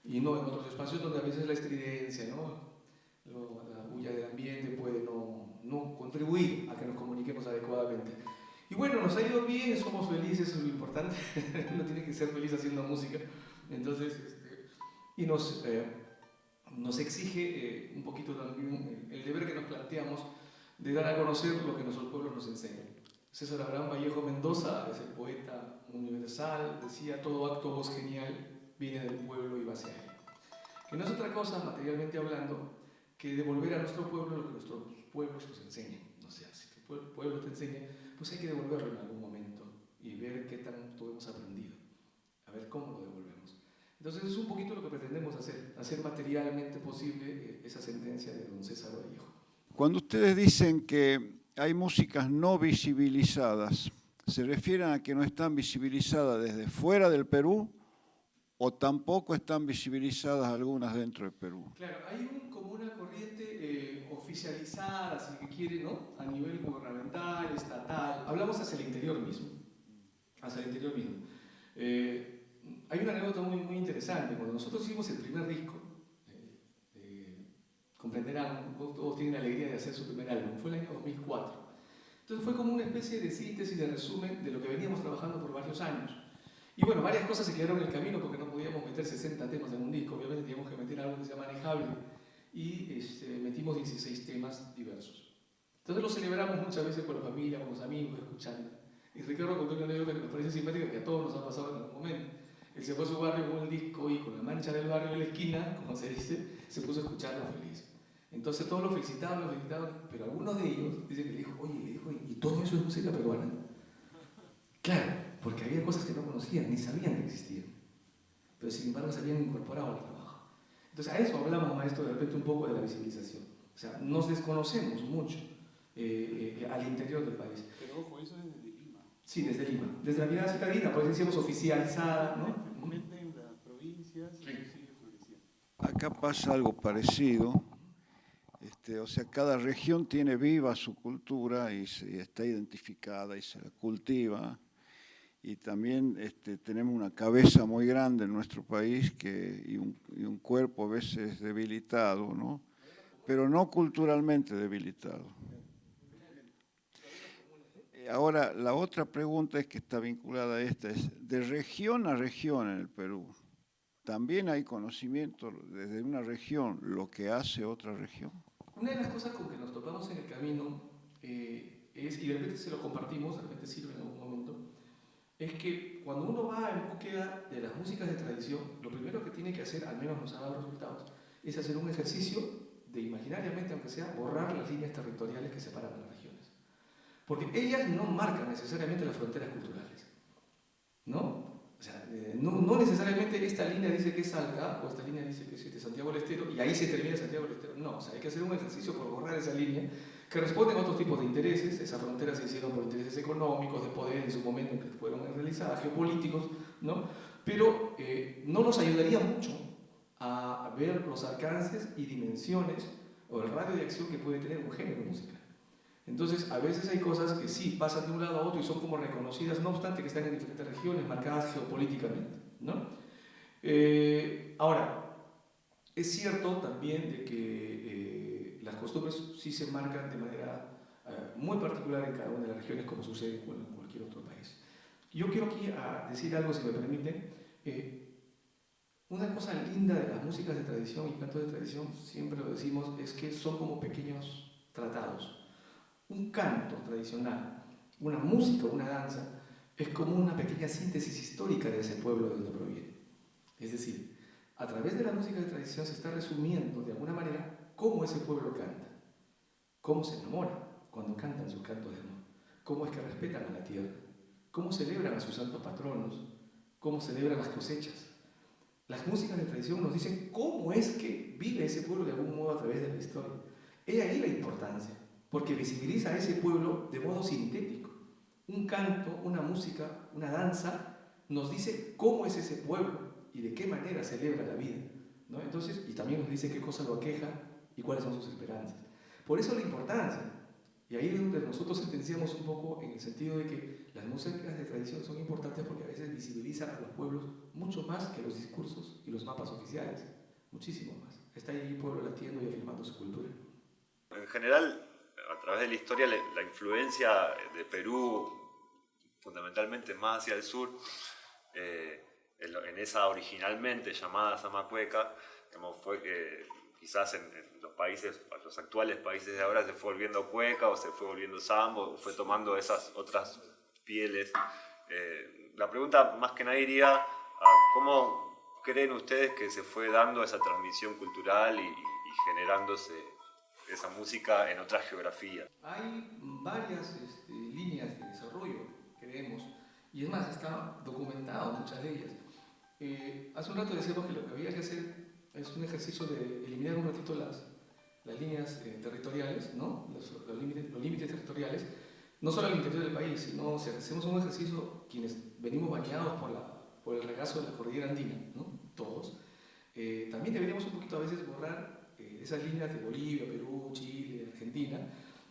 y no en otros espacios donde a veces la estridencia, ¿no? La bulla del ambiente puede no contribuir a que nos comuniquemos adecuadamente. Y bueno, nos ha ido bien, somos felices, eso es lo importante. Uno tiene que ser feliz haciendo música. Entonces, y nos exige un poquito también el deber que nos planteamos de dar a conocer lo que nuestros pueblos nos enseñan. César Abraham Vallejo Mendoza es el poeta universal, decía: todo acto voz genial viene del pueblo y va hacia él. Que no es otra cosa, materialmente hablando, que devolver a nuestro pueblo lo que nuestros pueblos nos enseñan. O sea, si tu pueblo te enseña, pues hay que devolverlo en algún momento y ver qué tanto hemos aprendido, a ver cómo lo devolvemos. Entonces es un poquito lo que pretendemos hacer materialmente posible esa sentencia de don César Vallejo. Cuando ustedes dicen que hay músicas no visibilizadas, ¿se refieren a que no están visibilizadas desde fuera del Perú o tampoco están visibilizadas algunas dentro del Perú? Claro, hay como una corriente oficializada, si que quiere, ¿no? A nivel gubernamental, estatal. Hablamos hacia el interior mismo. Hacia el interior mismo. Hay una anécdota muy interesante. Cuando nosotros hicimos el primer disco, comprenderán, todos tienen la alegría de hacer su primer álbum, fue el año 2004. Entonces fue como una especie de síntesis, de resumen de lo que veníamos trabajando por varios años. Y bueno, varias cosas se quedaron en el camino porque no podíamos meter 60 temas en un disco, obviamente teníamos que meter algo que sea manejable y metimos 16 temas diversos. Entonces lo celebramos muchas veces con la familia, con los amigos, escuchando. Y Ricardo contó una anécdota que nos parece simpática, que a todos nos ha pasado en algún momento. Él se fue a su barrio con el disco y con la mancha del barrio en la esquina, como se dice, se puso a escucharlo feliz. Entonces todos lo felicitaban, pero algunos de ellos dicen que le dijo, oye, ¿y todo eso es música peruana? Claro, porque había cosas que no conocían, ni sabían que existían, pero sin embargo se habían incorporado al trabajo. Entonces a eso hablamos, maestro, de repente un poco de la visibilización. O sea, nos desconocemos mucho al interior del país. Pero ojo, eso es desde Lima. Sí, desde Lima. Desde la mirada citadina, por eso decíamos oficializada, ¿no? En las provincias sigue floreciendo. Acá pasa algo parecido. O sea, cada región tiene viva su cultura y está identificada y se la cultiva. Y también tenemos una cabeza muy grande en nuestro país y un cuerpo a veces debilitado, ¿no? Pero no culturalmente debilitado. Ahora, la otra pregunta es que está vinculada a esta, es de región a región en el Perú. ¿También hay conocimiento desde una región lo que hace otra región? Una de las cosas con que nos topamos en el camino es, y de repente se lo compartimos, de repente sirve en algún momento, es que cuando uno va en búsqueda de las músicas de tradición, lo primero que tiene que hacer, al menos nos ha dado resultados, es hacer un ejercicio de imaginariamente, aunque sea, borrar las líneas territoriales que separan a las regiones. Porque ellas no marcan necesariamente las fronteras culturales, ¿no? O sea, no necesariamente esta línea dice que es Salta o esta línea dice que es Santiago del Estero y ahí se termina Santiago del Estero. No, o sea, hay que hacer un ejercicio por borrar esa línea que responden a otros tipos de intereses. Esas fronteras se hicieron por intereses económicos, de poder en su momento en que fueron realizadas, geopolíticos, ¿no? Pero no nos ayudaría mucho a ver los alcances y dimensiones o el radio de acción que puede tener un género musical. Entonces, a veces hay cosas que sí pasan de un lado a otro y son como reconocidas, no obstante que están en diferentes regiones, marcadas geopolíticamente, ¿no? Ahora, es cierto también de que las costumbres sí se marcan de manera muy particular en cada una de las regiones, como sucede en cualquier otro país. Yo quiero aquí decir algo, si me permiten. Una cosa linda de las músicas de tradición y cantos de tradición, siempre lo decimos, es que son como pequeños tratados. Un canto tradicional, una música, una danza, es como una pequeña síntesis histórica de ese pueblo de donde proviene. Es decir, a través de la música de tradición se está resumiendo de alguna manera cómo ese pueblo canta, cómo se enamora cuando cantan sus cantos de amor, cómo es que respetan a la tierra, cómo celebran a sus santos patronos, cómo celebran las cosechas. Las músicas de tradición nos dicen cómo es que vive ese pueblo de algún modo a través de la historia. He ahí la importancia, porque visibiliza a ese pueblo de modo sintético. Un canto, una música, una danza nos dice cómo es ese pueblo y de qué manera celebra la vida, ¿no? Entonces, y también nos dice qué cosa lo aqueja y cuáles son sus esperanzas. Por eso la importancia, y ahí es donde nosotros sentenciamos un poco en el sentido de que las músicas de tradición son importantes porque a veces visibilizan a los pueblos mucho más que los discursos y los mapas oficiales, muchísimo más. Está ahí el pueblo latiendo y afirmando su cultura. En general, a través de la historia, la influencia de Perú, fundamentalmente más hacia el sur, en esa originalmente llamada Zamacueca, fue que quizás en los actuales países de ahora se fue volviendo cueca o se fue volviendo sambo, o fue tomando esas otras pieles. La pregunta más que nada iría a creen ustedes que se fue dando esa transmisión cultural y generándose esa música en otras geografías? Hay varias líneas de desarrollo, creemos, y es más, está documentado muchas de ellas. Hace un rato decíamos que lo que había que hacer es un ejercicio de eliminar un ratito las líneas territoriales, ¿no? los límites territoriales, no solo al interior del país, sino si hacemos un ejercicio, quienes venimos bañados por el regazo de la cordillera andina, ¿no? Todos, también deberíamos un poquito a veces borrar esas líneas de Bolivia, Perú, Chile, Argentina,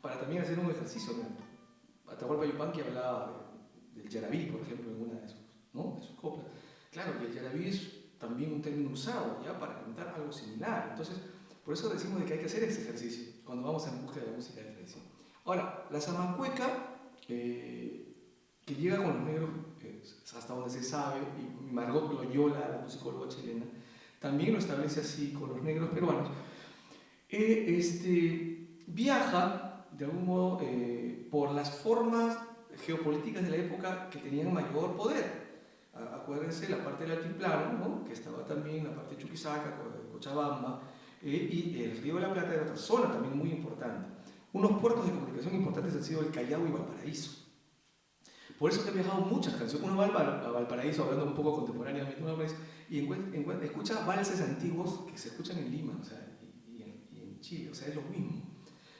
para también hacer un ejercicio, ¿no? Atahualpa Yupanqui hablaba del yarabí, por ejemplo, en una de sus coplas. Claro, y el yarabí es también un término usado ya para cantar algo similar. Entonces, por eso decimos de que hay que hacer ese ejercicio cuando vamos en busca de la música de tradición. Ahora, la zamacueca, que llega con los negros, hasta donde se sabe, y Margot Loyola, la musicóloga chilena, también lo establece así con los negros peruanos, viaja de algún modo por las formas geopolíticas de la época que tenían mayor poder. Acuérdense la parte del altiplano, ¿no? Que estaba también la parte de Chuquisaca, Cochabamba, y el Río de la Plata era otra zona también muy importante. Unos puertos de comunicación importantes han sido el Callao y Valparaíso. Por eso que han viajado muchas canciones. Uno va a Valparaíso, hablando un poco contemporáneamente, y escucha valses antiguos que se escuchan en Lima, o sea, y en Chile, o sea, es lo mismo.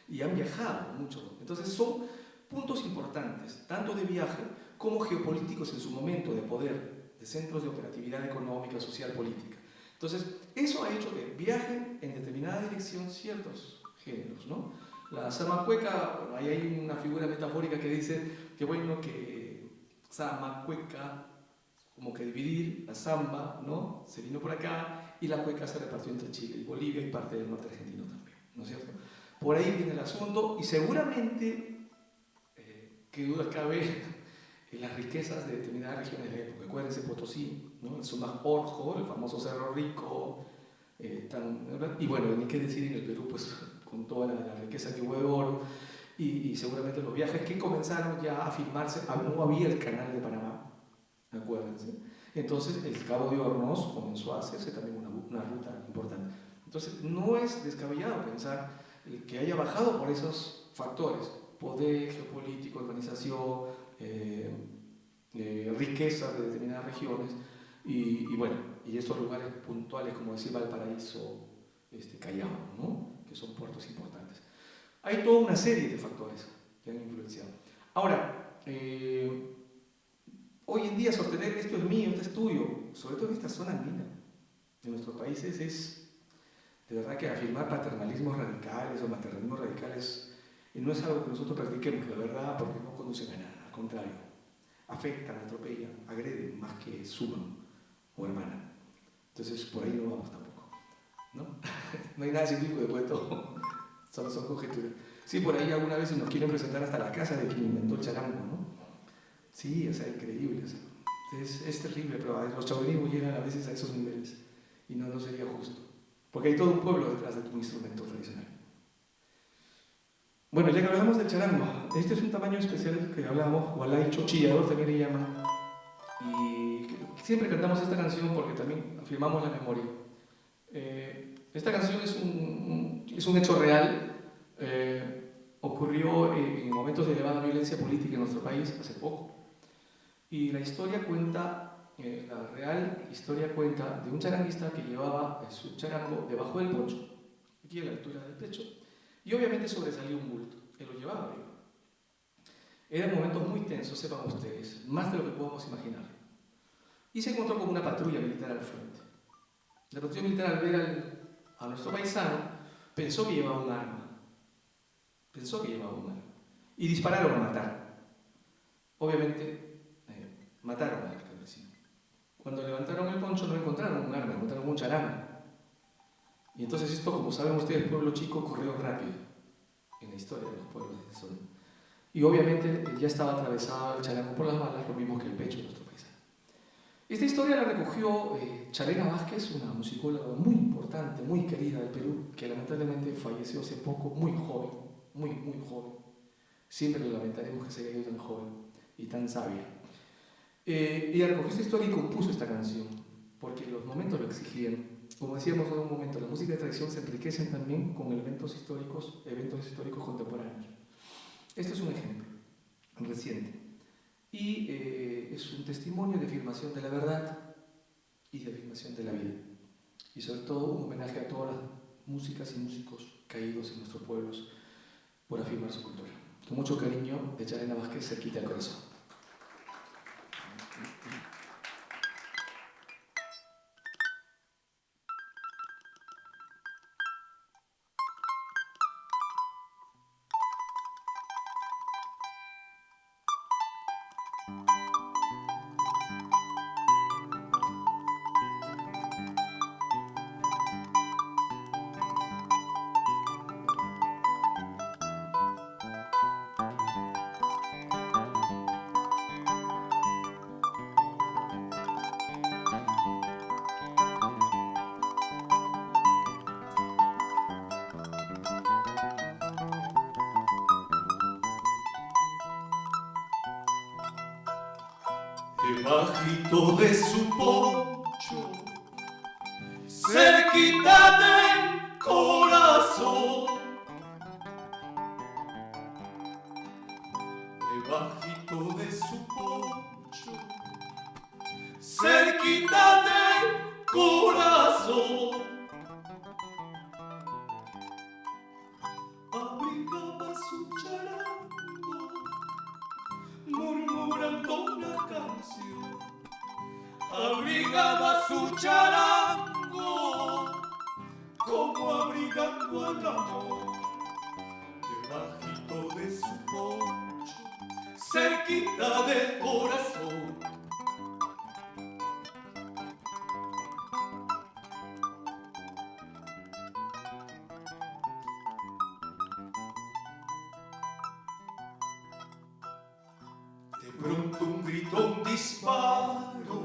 Y han viajado mucho. Entonces son puntos importantes, tanto de viaje como geopolíticos en su momento de poder, de centros de operatividad económica, social, política. Entonces, eso ha hecho que viajen en determinada dirección ciertos géneros, ¿no? La zamacueca, bueno, ahí hay una figura metafórica que dice que bueno, que zamacueca, como que dividir, la zamba, ¿no? Se vino por acá y la cueca se repartió entre Chile y Bolivia y parte del norte argentino también, ¿no es cierto? Por ahí viene el asunto y seguramente, qué duda cabe, en las riquezas de determinadas regiones de la época. Acuérdense Potosí, ¿no? El Sumac Orjo, el famoso Cerro Rico, y bueno, ni qué decir en el Perú, pues con toda la riqueza que hubo de oro, y seguramente los viajes que comenzaron ya a filmarse, no había el canal de Panamá, acuérdense. Entonces el Cabo de Hornos comenzó a hacerse también una ruta importante. Entonces no es descabellado pensar que haya bajado por esos factores, poder geopolítico, organización, riqueza de determinadas regiones y bueno, y estos lugares puntuales como decir Valparaíso, Callao, ¿no? Que son puertos importantes. Hay toda una serie de factores que han influenciado. Ahora, hoy en día sostener esto es mío, esto es tuyo, sobre todo en esta zona andina de nuestros países, es de verdad que afirmar paternalismos radicales o maternalismos radicales no es algo que nosotros practiquemos, la verdad, porque no conducen a nada, al contrario, afectan, atropellan, agreden más que suman o hermanan. Entonces, por ahí no vamos tampoco, ¿no? No hay nada científico después de todo, solo son conjeturas. Sí, por ahí alguna vez nos quieren presentar hasta la casa de quien inventó el charango, ¿no? Sí, o sea, increíble, o sea, es terrible, pero los chauvinismos llegan a veces a esos niveles y no sería justo, porque hay todo un pueblo detrás de tu instrumento tradicional. Bueno, ya que hablamos del charango, este es un tamaño especial que hablábamos, Walay Chochillador también le llaman, y siempre cantamos esta canción porque también afirmamos la memoria. Esta canción es un hecho real, ocurrió en momentos de elevada violencia política en nuestro país hace poco, y la historia cuenta, la real historia cuenta de un charanguista que llevaba su charango debajo del poncho, aquí a la altura del pecho, y obviamente sobresalía un bulto, él lo llevaba arriba. Eran momentos muy tensos, sepan ustedes, más de lo que podemos imaginar. Y se encontró con una patrulla militar al frente. La patrulla militar, al ver a nuestro paisano, pensó que llevaba un arma. Y dispararon a matar. Obviamente, mataron al campesino. Cuando levantaron el poncho no encontraron un arma, encontraron un charango. Y entonces esto, como saben ustedes, el pueblo chico corrió rápido en la historia de los pueblos de esta zona. Y obviamente ya estaba atravesado el charango por las balas, lo mismo que el pecho de nuestro paisano. Esta historia la recogió Charena Vázquez, una musicóloga muy importante, muy querida del Perú, que lamentablemente falleció hace poco, muy joven, muy joven. Siempre le lamentaremos que se haya ido tan joven y tan sabia. Ella recogió esta historia y compuso esta canción. porque los momentos lo exigían. Como decíamos en un momento, la música de tradición se enriquece también con eventos históricos contemporáneos. Esto es un ejemplo reciente y es un testimonio de afirmación de la verdad y de afirmación de la vida, y sobre todo un homenaje a todas las músicas y músicos caídos en nuestros pueblos por afirmar su cultura. Con mucho cariño, de Charena Vázquez, Cerquita del Corazón. Debajito de su poncho, cerquita del corazón. Debajito de su poncho, cerquita del corazón. Abrigaba su charango, murmurando una canción. Abrigaba su charango, como abrigando al amor. Debajito de su poncho, cerquita del corazón. De pronto un grito, un disparo,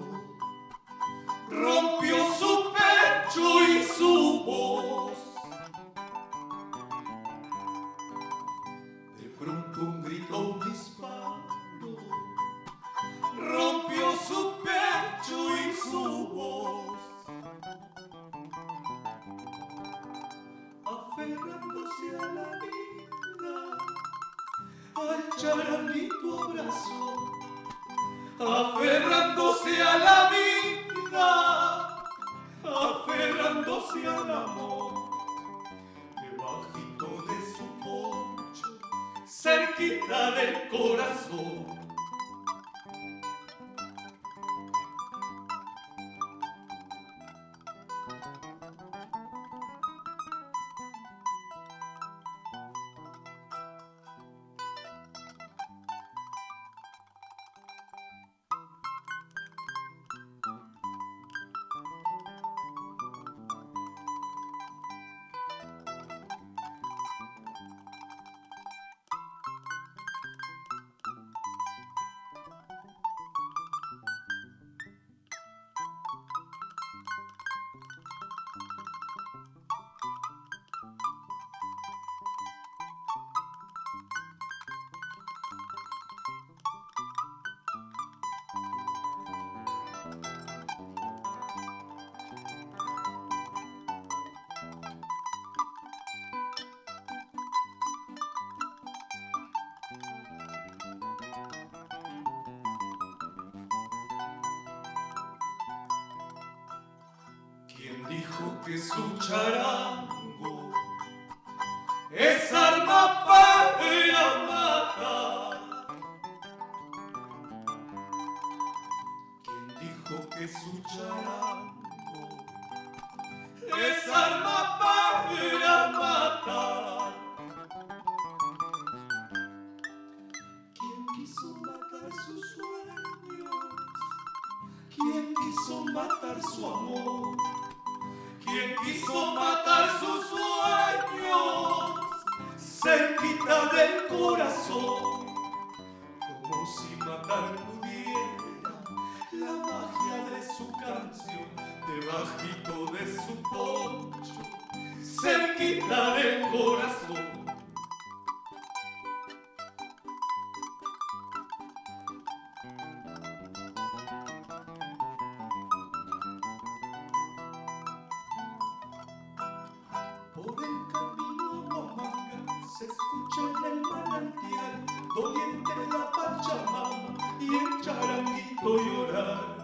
rompió su pecho y su voz. De pronto un grito, un disparo, rompió su pecho y su voz. Aferrándose a la vida, al charanguito abrazó. Aferrándose a la vida, aferrándose al amor. Debajito de su poncho, cerquita del corazón. ¿Quién dijo que su charango es arma para matar? ¿Quién dijo que su charango es arma para matar? ¿Quién quiso matar sus sueños? ¿Quién quiso matar su amor? ¿Quién quiso matar sus sueños? Cerquita del corazón, como si matar pudiera la magia de su canción. Debajito de su poncho, cerquita del corazón. doliente la Pachamama y el charanguito llorar.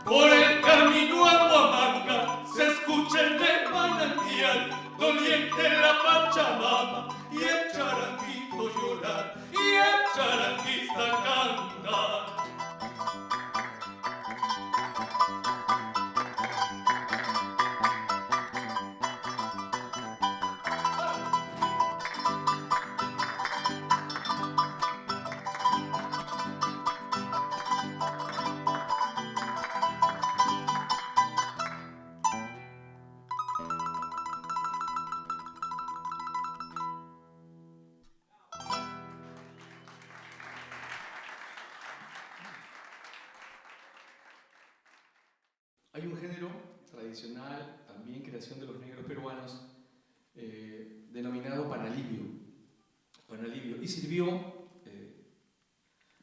Por el camino a Huamanga se escucha el del manantial, doliente la Pachamama y el charanguito llorar, y el charanguista cantar. Hay un género tradicional, también creación de los negros peruanos, denominado panalivio. Panalivio. Y sirvió,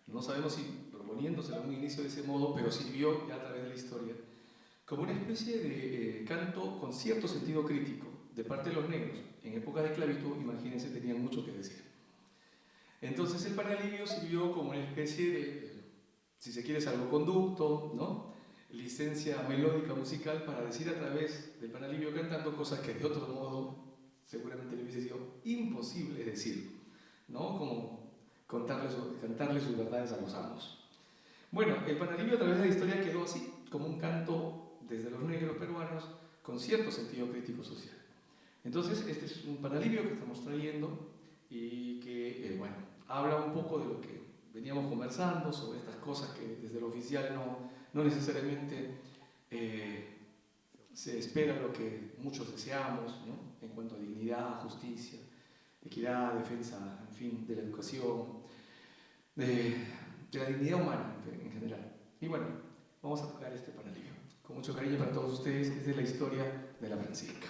no sabemos si proponiéndose a un inicio de ese modo, pero sirvió ya a través de la historia como una especie de canto con cierto sentido crítico de parte de los negros. En época de esclavitud, imagínense, tenían mucho que decir. Entonces el panalivio sirvió como una especie de, si se quiere, salvoconducto, ¿no? Licencia melódica musical para decir a través del panalivio cantando cosas que de otro modo seguramente le hubiese sido imposible decir, ¿no? Como cantarle sus verdades a los amos. Bueno, el panalivio a través de la historia quedó así, como un canto desde los negros peruanos con cierto sentido crítico social. Entonces, este es un panalivio que estamos trayendo y que, bueno, habla un poco de lo que veníamos conversando sobre estas cosas que desde lo oficial no necesariamente se espera lo que muchos deseamos, ¿no? En cuanto a dignidad, justicia, equidad, defensa, en fin, de la educación, de la dignidad humana en general. Y bueno, vamos a tocar este panalivio. Con mucho cariño para todos ustedes, es de la historia de la Francisca.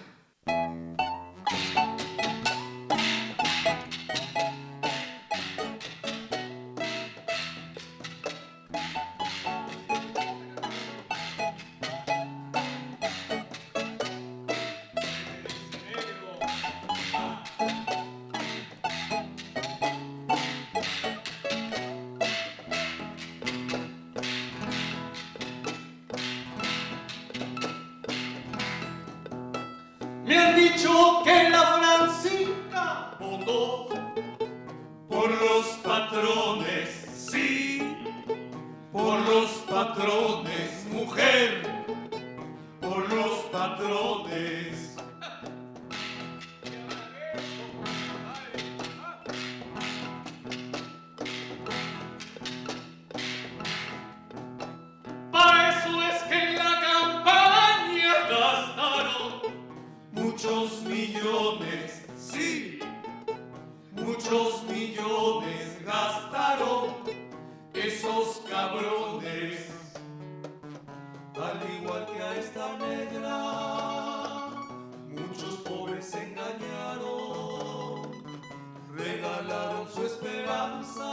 Me han dicho que la Francisca votó por los patrones, sí, por los patrones, mujer, por los patrones. Para eso es que en la campaña gastaron muchos millones, sí, muchos millones gastaron esos cabrones. Al igual que a esta negra, muchos pobres se engañaron, regalaron su esperanza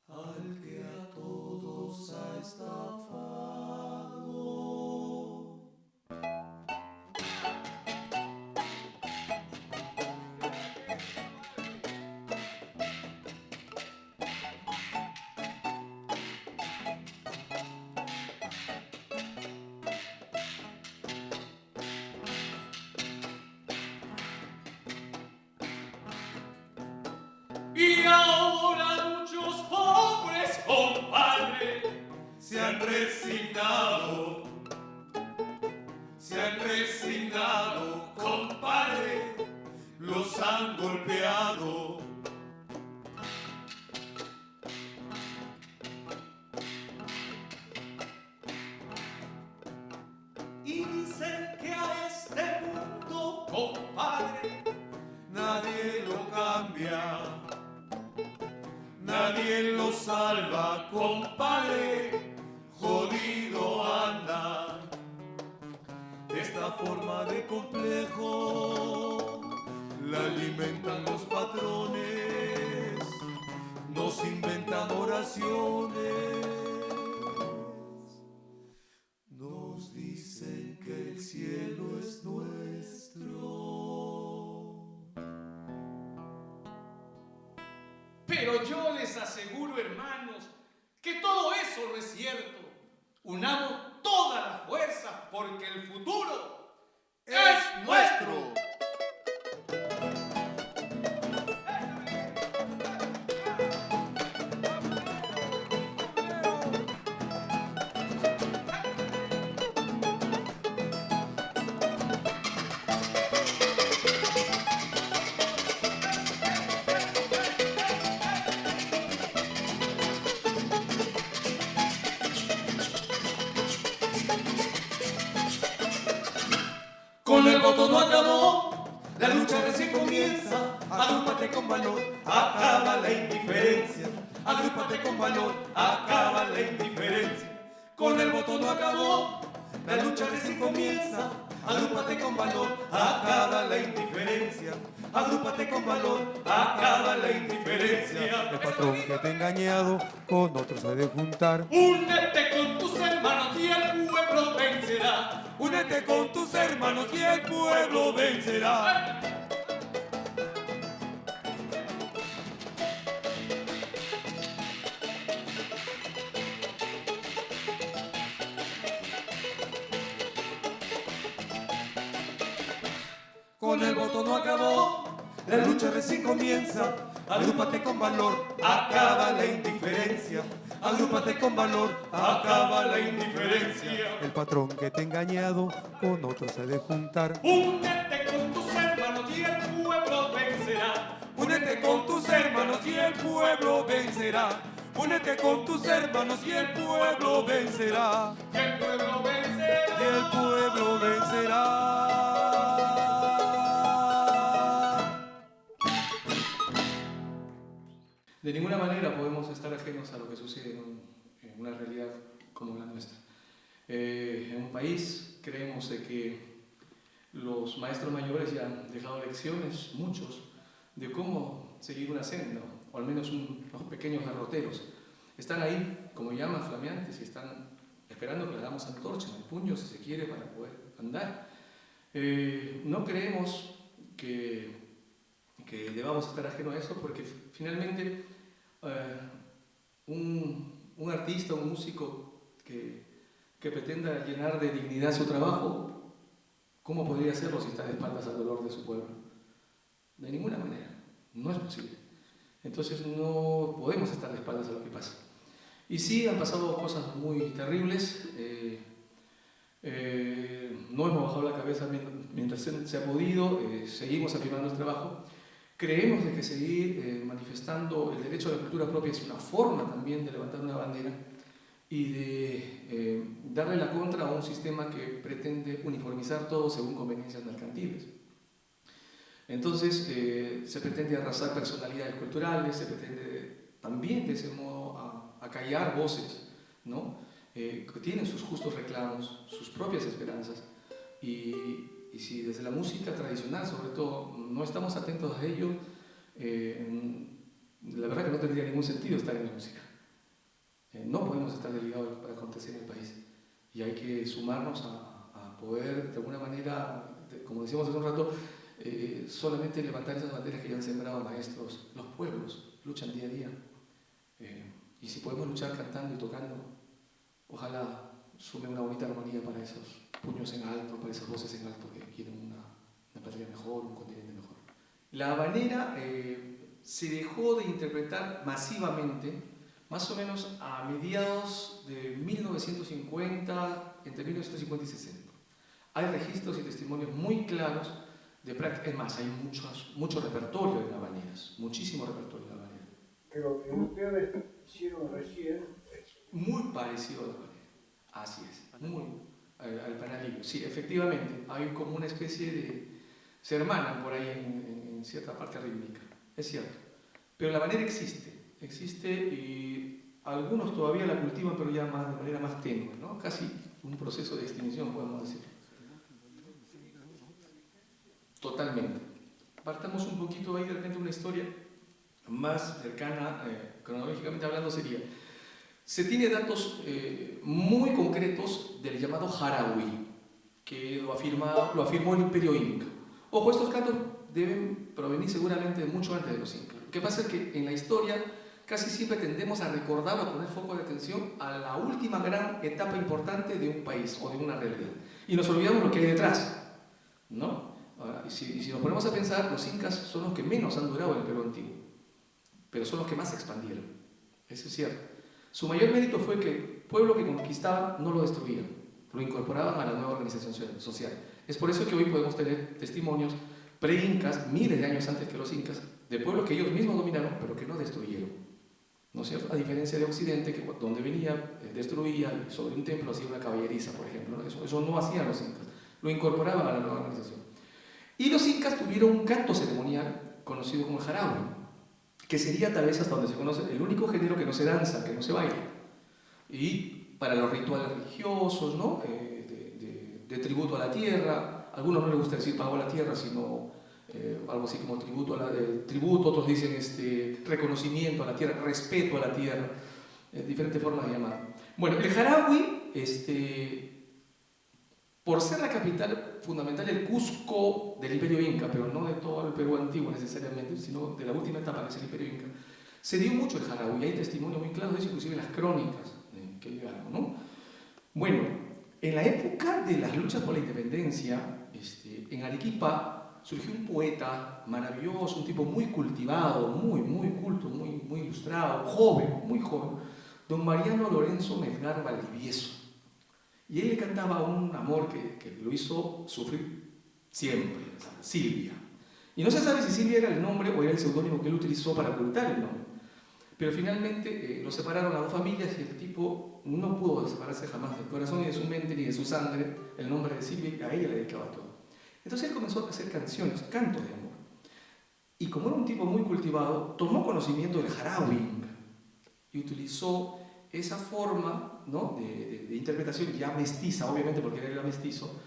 al que a todos ha estafado. Y ahora muchos pobres, compadre, se han resignado, compadre, los han golpeado. Y dicen que a este mundo, compadre, nadie lo cambia, nadie lo salva, compadre, jodido anda. Esta forma de complejo la alimentan los patrones, nos inventan oraciones, nos dicen que el cielo es nuestro. Pero yo les aseguro, hermanos, que todo eso no es cierto. Unamos todas las fuerzas porque el futuro es nuestro. Con el voto no acabó, la lucha recién comienza. Agrúpate con valor, acaba la indiferencia. Agrúpate con valor, acaba la indiferencia. Con el voto no acabó, la lucha recién comienza. Agrúpate con valor, acaba la indiferencia. Agrúpate con valor, acaba la indiferencia. El patrón que te ha engañado con otros se ha de juntar. Únete con tus hermanos y el pueblo vencerá. Únete con tus hermanos y el pueblo vencerá. Con el voto no acabó, la lucha recién comienza. Agrúpate con valor, acaba la indiferencia. Agrúpate con valor, acaba la indiferencia. El patrón que te ha engañado con otros se ha de juntar. Únete con tus hermanos y el pueblo vencerá. Únete con tus hermanos y el pueblo vencerá. Únete con tus hermanos y el pueblo vencerá. Y el pueblo vencerá. Y el pueblo vencerá. De ninguna manera podemos estar ajenos a lo que sucede en una realidad como la nuestra. En un país creemos de que los maestros mayores ya han dejado lecciones, muchos, de cómo seguir una senda, o al menos unos pequeños derroteros. Están ahí como llamas flameantes y están esperando que le damos antorcha en el puño, si se quiere, para poder andar. No creemos que debamos estar ajenos a eso, porque finalmente un artista, un músico que pretenda llenar de dignidad su trabajo, ¿cómo podría hacerlo si está de espaldas al dolor de su pueblo? De ninguna manera, no es posible. Entonces no podemos estar de espaldas a lo que pasa. Y sí, han pasado cosas muy terribles. No hemos bajado la cabeza mientras se ha podido, seguimos afirmando el trabajo. Creemos de que seguir manifestando el derecho a la cultura propia es una forma también de levantar una bandera y de darle la contra a un sistema que pretende uniformizar todo según conveniencias mercantiles. Entonces se pretende arrasar personalidades culturales, se pretende también de ese modo acallar voces, ¿no? Que tienen sus justos reclamos, sus propias esperanzas, y si desde la música tradicional sobre todo no estamos atentos a ello, la verdad que no tendría ningún sentido estar en la música. No podemos estar desligados de lo que puede acontecer en el país, y hay que sumarnos a poder de alguna manera, como decíamos hace un rato, solamente levantar esas banderas que ya han sembrado maestros. Los pueblos luchan día a día, y si podemos luchar cantando y tocando, ojalá sume una bonita armonía para esos puños en alto, para esas voces en alto que quieren una patria mejor, un continente mejor. La habanera se dejó de interpretar masivamente más o menos a mediados de 1950, entre 1950 y 60. Hay registros y testimonios muy claros de práctica. Es más, hay mucho repertorio de habaneras, muchísimo repertorio de habaneras. Pero que ustedes hicieron recién muy parecido a la habanera. Así es, muy al panalillo. Sí, efectivamente, hay como una especie de... se hermanan por ahí en cierta parte rítmica, es cierto. Pero la habanera existe y algunos todavía la cultivan, pero ya de manera más tenue, ¿no? Casi un proceso de extinción, podemos decir. Totalmente. Partamos un poquito ahí de repente una historia más cercana, cronológicamente hablando, sería... Se tiene datos muy concretos del llamado Jarawi, que lo afirmó el Imperio Inca. Ojo, estos cantos deben provenir seguramente de mucho antes de los Incas. que pasa es que en la historia casi siempre tendemos a recordar o a poner foco de atención a la última gran etapa importante de un país o de una realidad. Y nos olvidamos lo que hay detrás, ¿no? Ahora, y si nos ponemos a pensar, los incas son los que menos han durado en el Perú antiguo, pero son los que más se expandieron. Eso es cierto. Su mayor mérito fue que el pueblo que conquistaban no lo destruían, lo incorporaban a la nueva organización social. Es por eso que hoy podemos tener testimonios pre-incas, miles de años antes que los incas, de pueblos que ellos mismos dominaron, pero que no destruyeron. ¿No es cierto? A diferencia de Occidente, que donde venía, destruía, sobre un templo hacía una caballeriza, por ejemplo, ¿no? Eso no hacían los incas, lo incorporaban a la nueva organización. Y los incas tuvieron un canto ceremonial conocido como el jarabe, que sería tal vez hasta donde se conoce el único género que no se danza, que no se baila. Y para los rituales religiosos, ¿no? De tributo a la tierra, a algunos no les gusta decir pago a la tierra, sino algo así como tributo, otros dicen reconocimiento a la tierra, respeto a la tierra, diferentes formas de llamarlo. Bueno, el Jarawi, por ser la capital fundamental del Cusco del Imperio Inca, pero no de todo el Perú antiguo necesariamente, sino de la última etapa que es el Imperio Inca, se dio mucho el Jarawi, y hay testimonios muy claros de eso, inclusive en las crónicas que llegaron, ¿no? Bueno, en la época de las luchas por la independencia, en Arequipa surgió un poeta maravilloso, un tipo muy cultivado, muy culto, muy ilustrado, muy joven, don Mariano Lorenzo Melgar Valdivieso. Y él le cantaba un amor que lo hizo sufrir siempre, Silvia. Y no se sabe si Silvia era el nombre o era el seudónimo que él utilizó para ocultar el nombre. Pero finalmente lo separaron a dos familias y el tipo no pudo separarse jamás del corazón ni de su mente ni de su sangre, el nombre de Silvia, y a ella le dedicaba todo. Entonces él comenzó a hacer canciones, cantos de amor. Y como era un tipo muy cultivado, tomó conocimiento del jarawi y utilizó esa forma, ¿no? de interpretación ya mestiza, obviamente porque él era mestizo,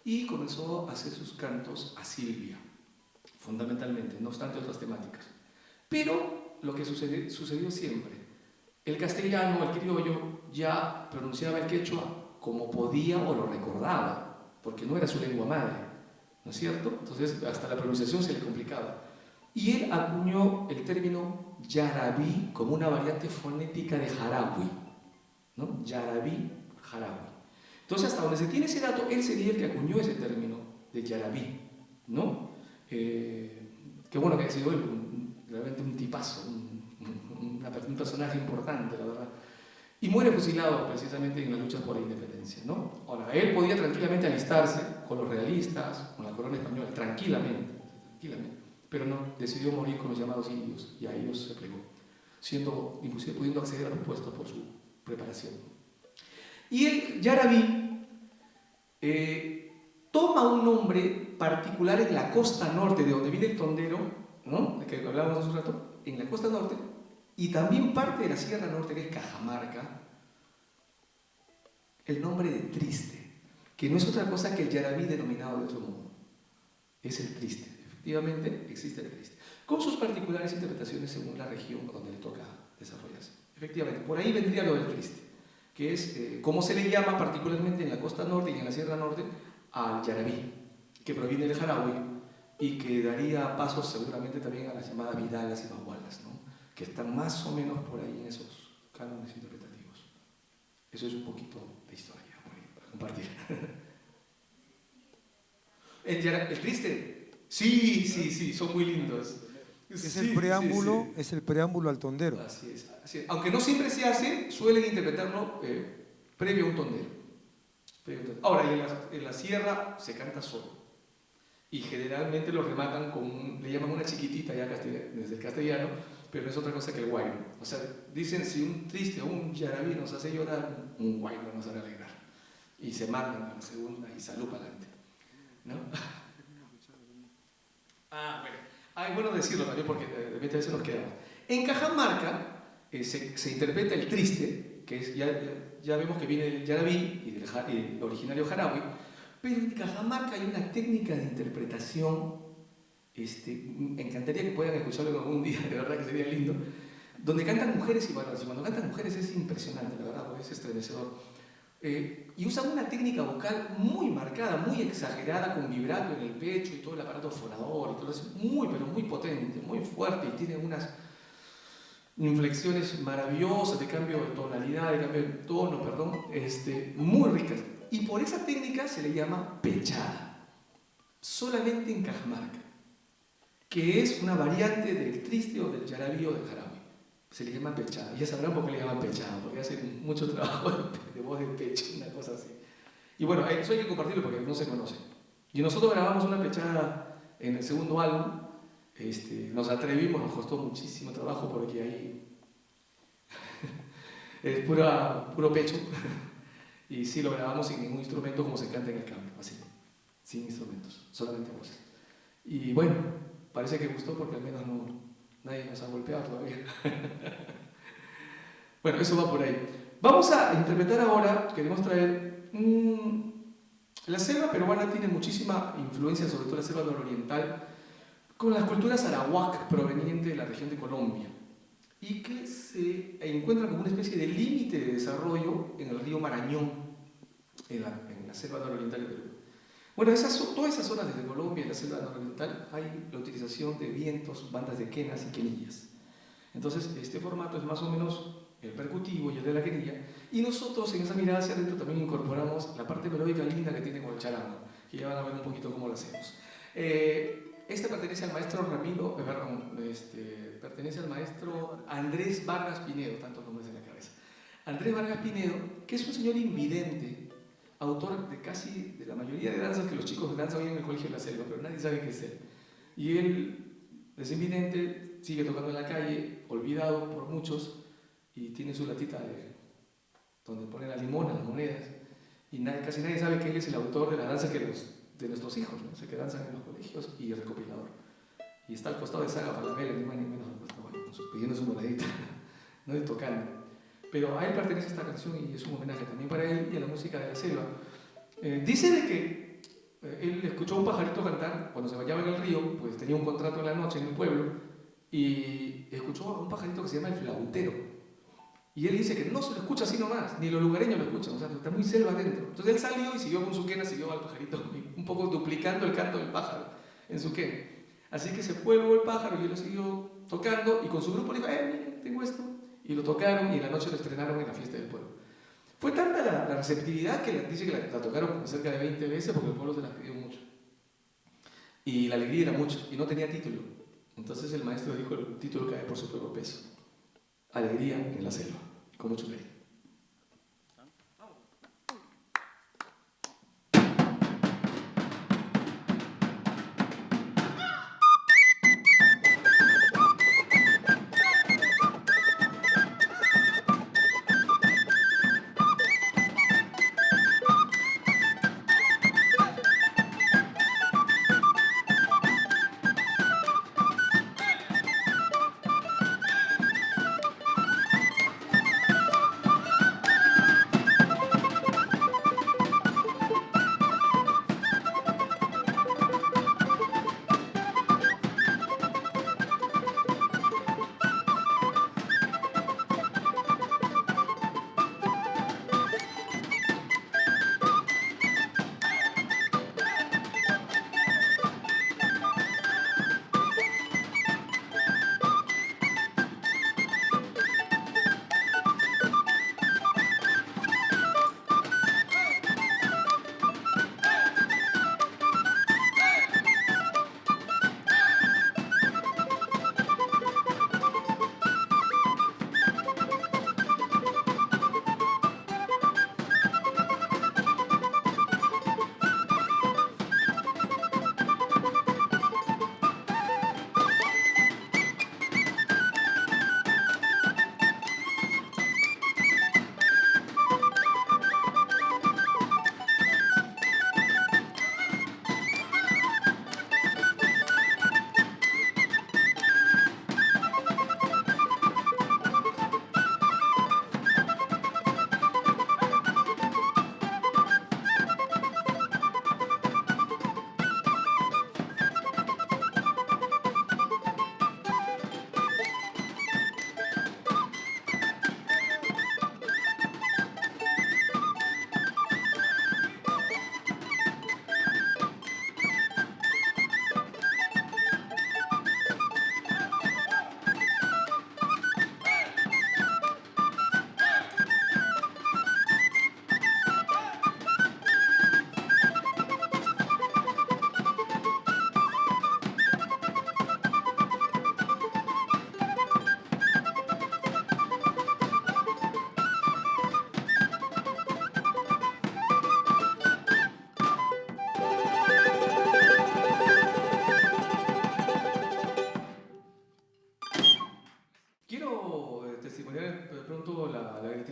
y comenzó a hacer sus cantos a Silvia, fundamentalmente, no obstante otras temáticas. Pero lo que sucedió siempre, el castellano, el criollo, ya pronunciaba el quechua como podía o lo recordaba, porque no era su lengua madre, ¿no es cierto? Entonces hasta la pronunciación se le complicaba. Y él acuñó el término yarabí como una variante fonética de jarawi, ¿no? Yarabí, jarawi. Entonces, hasta donde se tiene ese dato, él sería el que acuñó ese término de yarabí, ¿no? Qué bueno que haya sido él, realmente un tipazo, un personaje importante, la verdad. Y muere fusilado precisamente en las luchas por la independencia, ¿no? Ahora, él podía tranquilamente alistarse con los realistas, con la corona española, tranquilamente, pero no, decidió morir con los llamados indios y a ellos se plegó, siendo, inclusive pudiendo acceder a los puestos por su preparación. Y el yarabí toma un nombre particular en la costa norte, de donde viene el tondero, ¿no? De que hablábamos hace un rato, en la costa norte, y también parte de la Sierra Norte, que es Cajamarca, el nombre de triste, que no es otra cosa que el yarabí denominado de otro modo. Es el triste. Efectivamente, existe el triste, con sus particulares interpretaciones según la región donde le toca desarrollarse. Efectivamente, por ahí vendría lo del triste, que es como se le llama particularmente en la costa norte y en la Sierra Norte al yarabí, que proviene del jarawi y que daría pasos seguramente también a las llamadas vidalas y bagualas, ¿no? Que están más o menos por ahí en esos cánones interpretativos. Eso es un poquito de historia para compartir. El triste. Sí, son muy lindos. Es el preámbulo, sí. Es el preámbulo al tondero. Así es. Aunque no siempre se hace, suelen interpretarlo previo a un tondero. Ahora, en la sierra se canta solo. Y generalmente lo rematan con le llaman una chiquitita ya desde el castellano, pero no es otra cosa que el guayno. O sea, dicen si un triste o un yarabí nos hace llorar, un guayno nos hará alegrar. Y se mandan a la segunda y salud para adelante, ¿no? Bueno. Es bueno decirlo también porque de repente a veces nos quedamos. En Cajamarca se interpreta el triste, que es, ya vemos que viene el yarabí y el originario jarawi, pero en Cajamarca hay una técnica de interpretación, me encantaría que puedan escucharlo algún día, de verdad que sería lindo, donde cantan mujeres y varones. Y cuando cantan mujeres es impresionante, la verdad, es estremecedor. Y usan una técnica vocal muy marcada, muy exagerada, con vibrato en el pecho y todo el aparato fonador y todo eso, pero muy potente, muy fuerte, y tiene unas inflexiones maravillosas de cambio de tonalidad, de cambio de tono, perdón, muy ricas. Y por esa técnica se le llama pechada, solamente en Cajamarca, que es una variante del triste o del yarabí o del jarabe. Se le llama pechada. Ya sabrán por qué le llaman pechada, porque hacen mucho trabajo de voz de pecho, una cosa así. Y bueno, eso hay que compartirlo porque no se conoce. Y nosotros grabamos una pechada en el segundo álbum. Nos atrevimos, nos costó muchísimo trabajo porque ahí es puro pecho. Y sí, lo grabamos sin ningún instrumento como se canta en el campo, así, sin instrumentos, solamente voces. Y bueno, parece que gustó porque al menos nadie nos ha golpeado todavía. Bueno, eso va por ahí. Vamos a interpretar ahora, queremos traer... la selva peruana tiene muchísima influencia, sobre todo la selva nororiental, con las culturas arawak provenientes de la región de Colombia, y que se encuentran como una especie de límite de desarrollo en el río Marañón, en la selva nororiental de Perú. Bueno, todas esas zonas desde Colombia y la selva nororiental hay la utilización de vientos, bandas de quenas y quenillas. Entonces, este formato es más o menos el percutivo y el de la quenilla, y nosotros en esa mirada hacia adentro también incorporamos la parte melódica linda que tiene con el charango, que ya van a ver un poquito cómo lo hacemos. Pertenece al maestro pertenece al maestro Andrés Vargas Pinedo, tantos nombres en la cabeza. Andrés Vargas Pinedo, que es un señor invidente, autor de la mayoría de danzas que los chicos danzan hoy en el Colegio de la Selva, pero nadie sabe qué es él. Y él es invidente, sigue tocando en la calle, olvidado por muchos, y tiene su latita donde pone la limona, las monedas, y casi nadie sabe que él es el autor de la danza de nuestros hijos, ¿no? O sea, que danzan en los colegios, y el recopilador. Y está al costado de Saga Falabella, ni más ni menos, pidiendo su monedita, no es tocando. Pero a él pertenece esta canción y es un homenaje también para él y a la música de la selva. Dice de que él escuchó a un pajarito cantar cuando se bañaba en el río, pues tenía un contrato en la noche en el pueblo, y escuchó a un pajarito que se llama el flautero. Y él dice que no se lo escucha así nomás, ni los lugareños lo escuchan, o sea, está muy selva adentro. Entonces él salió y siguió con su quena, siguió al pajarito, un poco duplicando el canto del pájaro en su quena. Así que se fue luego el pájaro y él lo siguió tocando, y con su grupo le dijo, miren, tengo esto. Y lo tocaron y en la noche lo estrenaron en la fiesta del pueblo. Fue tanta la receptividad que dice que la tocaron cerca de 20 veces porque el pueblo se la pidió mucho. Y la alegría era mucho, y no tenía título. Entonces el maestro dijo, el título cae por su propio peso. Alegría en la selva, con mucho cariño.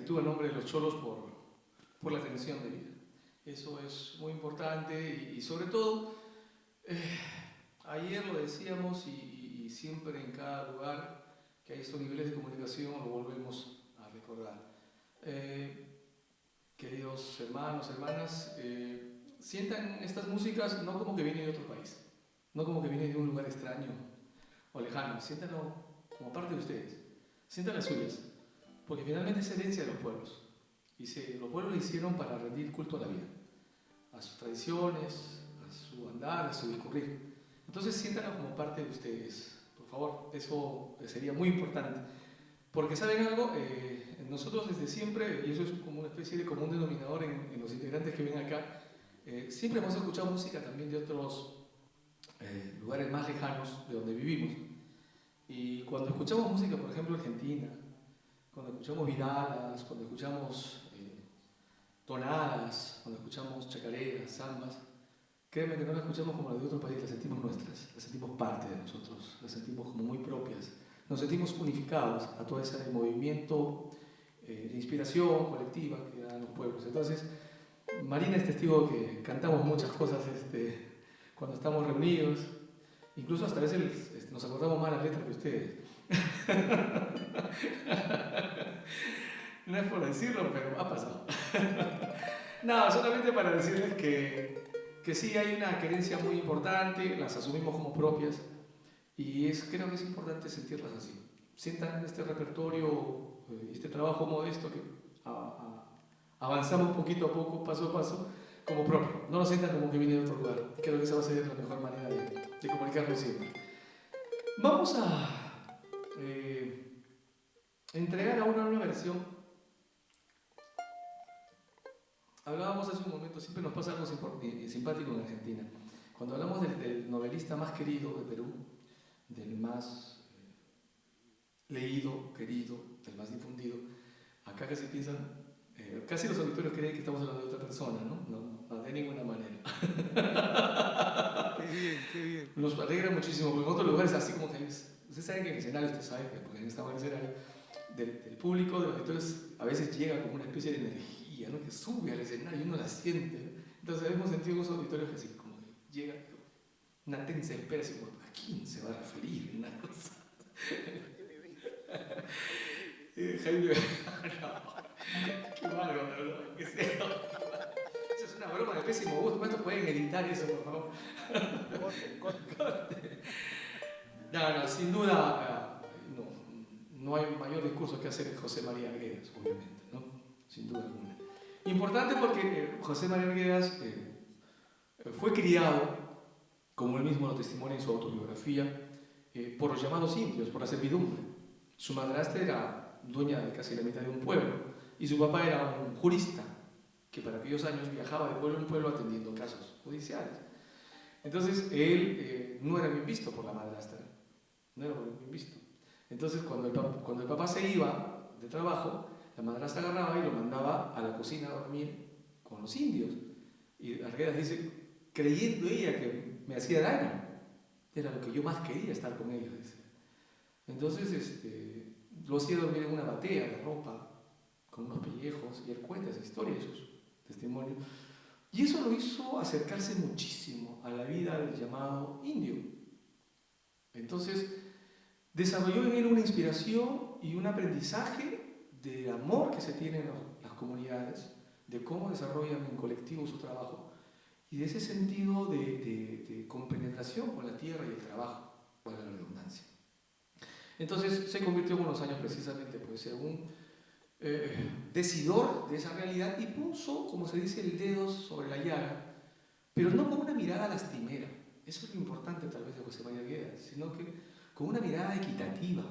actitud en nombre de los cholos por la atención de vida. Eso es muy importante y sobre todo, ayer lo decíamos y siempre en cada lugar que hay estos niveles de comunicación lo volvemos a recordar. Queridos hermanos, hermanas, sientan estas músicas no como que vienen de otro país, no como que vienen de un lugar extraño o lejano, siéntanlo como parte de ustedes, sientan las suyas, porque finalmente es herencia de los pueblos, y los pueblos lo hicieron para rendir culto a la vida, a sus tradiciones, a su andar, a su discurrir. Entonces siéntanlo como parte de ustedes, por favor, eso sería muy importante. Porque ¿saben algo? Nosotros desde siempre, y eso es como una especie de común denominador en los integrantes que ven acá, siempre hemos escuchado música también de otros lugares más lejanos de donde vivimos. Y cuando escuchamos música, por ejemplo, argentina, cuando escuchamos vidalas, cuando escuchamos tonadas, cuando escuchamos chacareras, zambas, créeme que no las escuchamos como las de otro país, las sentimos nuestras, las sentimos parte de nosotros, las sentimos como muy propias. Nos sentimos unificados a todo ese movimiento de inspiración colectiva que dan los pueblos. Entonces, Marina es testigo que cantamos muchas cosas cuando estamos reunidos, incluso hasta a veces nos acordamos más las letras que ustedes. No es por decirlo, pero ha pasado. No, solamente para decirles que sí hay una querencia muy importante, las asumimos como propias y creo que es importante sentirlas así. Sientan este repertorio, este trabajo modesto que avanzamos poquito a poco, paso a paso, como propio. No lo sientan como que viene de otro lugar. Creo que esa va a ser la mejor manera de comunicarnos siempre. Vamos a entregar ahora una versión. Hablábamos hace un momento, siempre nos pasa algo simpático en Argentina. Cuando hablamos del novelista más querido de Perú, del más leído, querido, del más difundido, acá casi piensan, casi los auditores creen que estamos hablando de otra persona, ¿no? No, de ninguna manera. Qué bien, qué bien. Nos alegra muchísimo, porque en otros lugares así como que ustedes saben que en el escenario, ustedes saben que porque estamos en el escenario, del público, de los auditores, a veces llega como una especie de energía, ¿no? Que sube al escenario y uno la siente, ¿no? Entonces hemos sentido unos auditorios que así como que llega una tensa espera, así como, ¿a quién se va a referir? Una cosa. Jaime, no, qué malo, ¿verdad? Que sea. Eso es una broma de pésimo gusto. ¿Cuántos pueden editar eso, por favor? Corte. No, sin duda, no hay mayor discurso que hacer José María Arguedas, obviamente, ¿no? Sin duda alguna. Importante porque José María Arguedas fue criado, como él mismo lo testimonia en su autobiografía, por los llamados indios, por la servidumbre. Su madrastra era dueña de casi la mitad de un pueblo y su papá era un jurista que para aquellos años viajaba de pueblo en pueblo atendiendo casos judiciales. Entonces él no era bien visto por la madrastra, no era bien visto. Entonces cuando el papá se iba de trabajo, la madrastra agarraba y lo mandaba a la cocina a dormir con los indios. Y Arguedas dice, creyendo ella que me hacía daño, era lo que yo más quería, estar con ellos. Dice. Entonces lo hacía dormir en una batea de ropa, con unos pellejos, y él cuenta esa historia y sus testimonios. Y eso lo hizo acercarse muchísimo a la vida del llamado indio. Entonces, desarrolló en él una inspiración y un aprendizaje del amor que se tiene en las comunidades, de cómo desarrollan en colectivo su trabajo, y de ese sentido de compenetración con la tierra y el trabajo, por la redundancia. Entonces se convirtió con los años precisamente en un decidor de esa realidad y puso, como se dice, el dedo sobre la llaga, pero no con una mirada lastimera. Eso es lo importante tal vez de José María Arguedas, sino que con una mirada equitativa,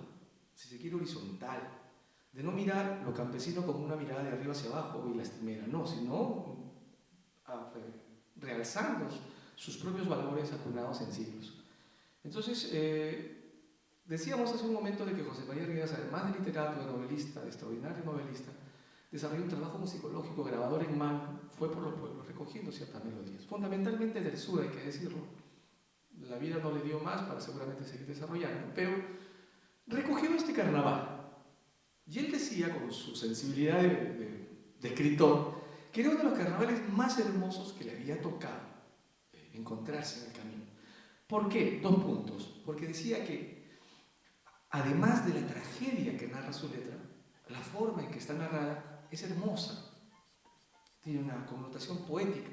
si se quiere horizontal, de no mirar lo campesino como una mirada de arriba hacia abajo y lastimera, no, sino realzando sus propios valores acunados en siglos. Entonces, decíamos hace un momento de que José María Arguedas, además de literato, de novelista, de extraordinario novelista, desarrolló un trabajo musicológico, grabador en mano, fue por los pueblos recogiendo ciertas melodías, fundamentalmente del sur, hay que decirlo. La vida no le dio más para seguramente seguir desarrollando, pero recogió este carnaval. Y él decía, con su sensibilidad de escritor, que era uno de los carnavales más hermosos que le había tocado encontrarse en el camino. ¿Por qué? 2 puntos. Porque decía que, además de la tragedia que narra su letra, la forma en que está narrada es hermosa, tiene una connotación poética.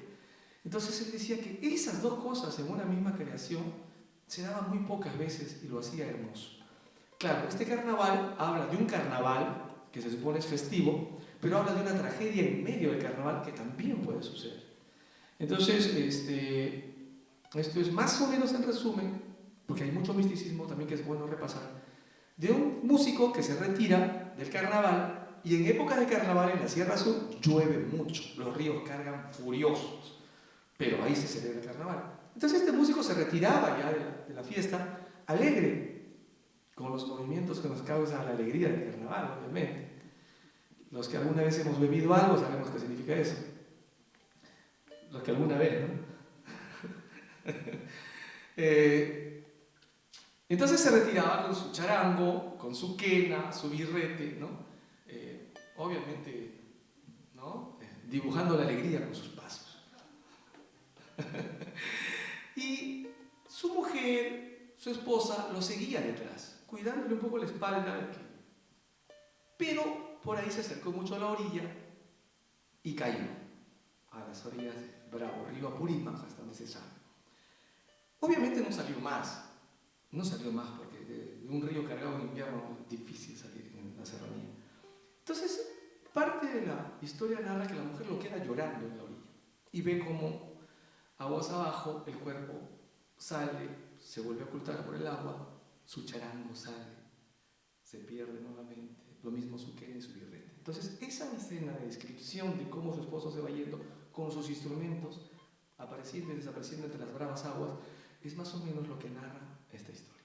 Entonces él decía que esas 2 cosas en una misma creación se daban muy pocas veces y lo hacía hermoso. Claro, este carnaval habla de un carnaval que se supone es festivo, pero habla de una tragedia en medio del carnaval que también puede suceder. Entonces, esto es más o menos en resumen, porque hay mucho misticismo también que es bueno repasar, de un músico que se retira del carnaval y en épocas de carnaval en la Sierra Sur llueve mucho, los ríos cargan furiosos, pero ahí se celebra el carnaval. Entonces este músico se retiraba ya de la fiesta alegre, con los movimientos que nos causa la alegría del carnaval, obviamente. Los que alguna vez hemos bebido algo sabemos qué significa eso. Los que alguna vez, ¿no? Entonces se retiraba con su charango, con su quena, su birrete, ¿no? Obviamente, ¿no? Dibujando la alegría con sus pasos. Y su mujer, su esposa, lo seguía detrás, cuidándole un poco la espalda, pero por ahí se acercó mucho a la orilla y cayó a las orillas de Bravo, río Apurímac, hasta donde se sabe. Obviamente no salió más porque de un río cargado en invierno es difícil salir en la serranía. Entonces, parte de la historia narra que la mujer lo queda llorando en la orilla y ve cómo aguas abajo el cuerpo sale, se vuelve a ocultar por el agua, su charango sale, se pierde nuevamente, lo mismo su quena y su birrete. Entonces, esa escena de descripción de cómo su esposo se va yendo con sus instrumentos, apareciendo y desapareciendo entre las bravas aguas, es más o menos lo que narra esta historia.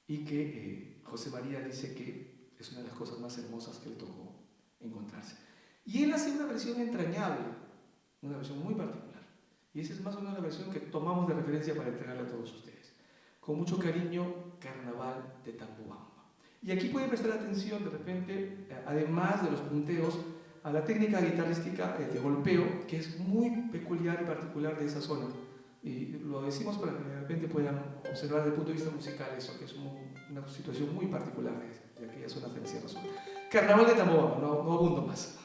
Y que José María dice que es una de las cosas más hermosas que le tocó encontrarse. Y él hace una versión entrañable, una versión muy particular. Y esa es más o menos la versión que tomamos de referencia para entregarle a todos ustedes. Con mucho cariño, Carnaval de Tambobamba. Y aquí pueden prestar atención, de repente, además de los punteos, a la técnica guitarrística de golpeo, que es muy peculiar y particular de esa zona. Y lo decimos para que de repente puedan observar desde el punto de vista musical eso, que es una situación muy particular de aquella zona de la Sierra Sur. Carnaval de Tambobamba, no abundo más.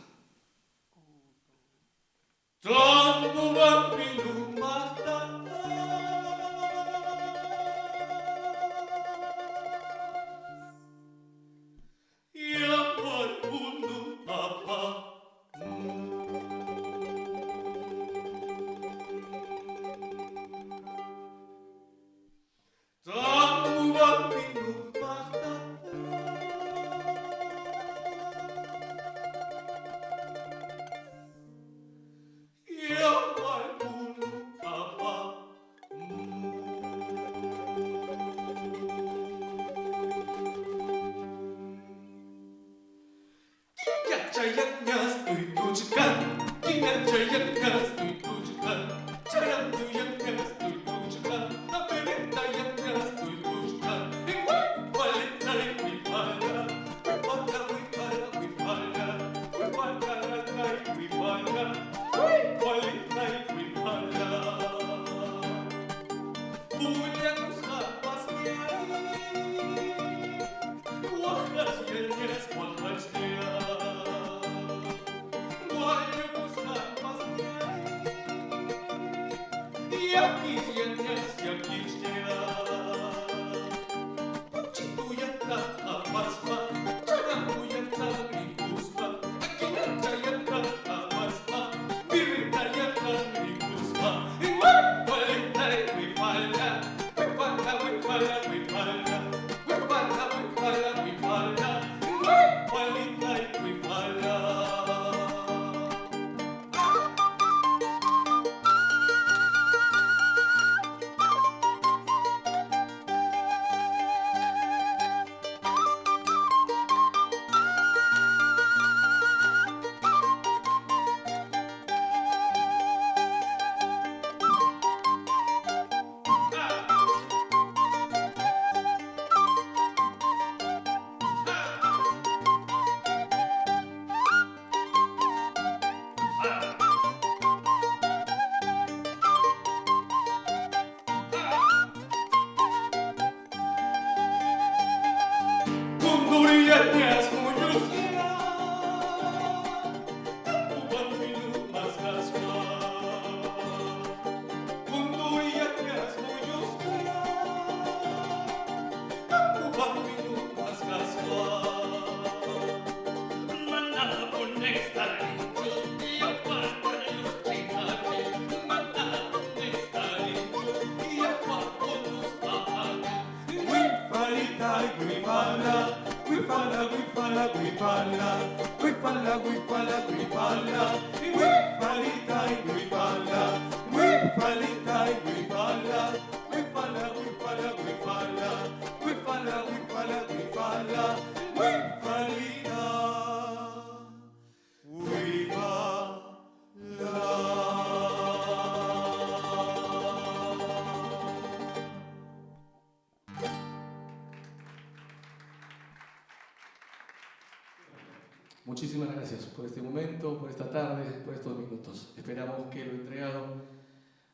Muchísimas gracias por este momento, por esta tarde, por estos minutos. Esperamos que lo entregado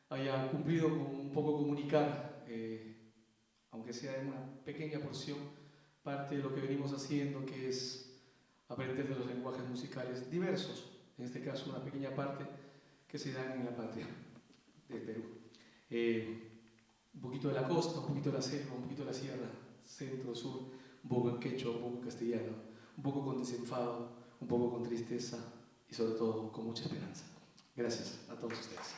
haya cumplido con un poco comunicar, aunque sea en una pequeña porción, parte de lo que venimos haciendo, que es aprender de los lenguajes musicales diversos, en este caso una pequeña parte que se dan en la patria del Perú. Un poquito de la costa, un poquito de la selva, un poquito de la sierra, centro, sur, un poco en quechua, un poco en castellano, un poco con desenfado, un poco con tristeza y sobre todo con mucha esperanza. Gracias a todos ustedes.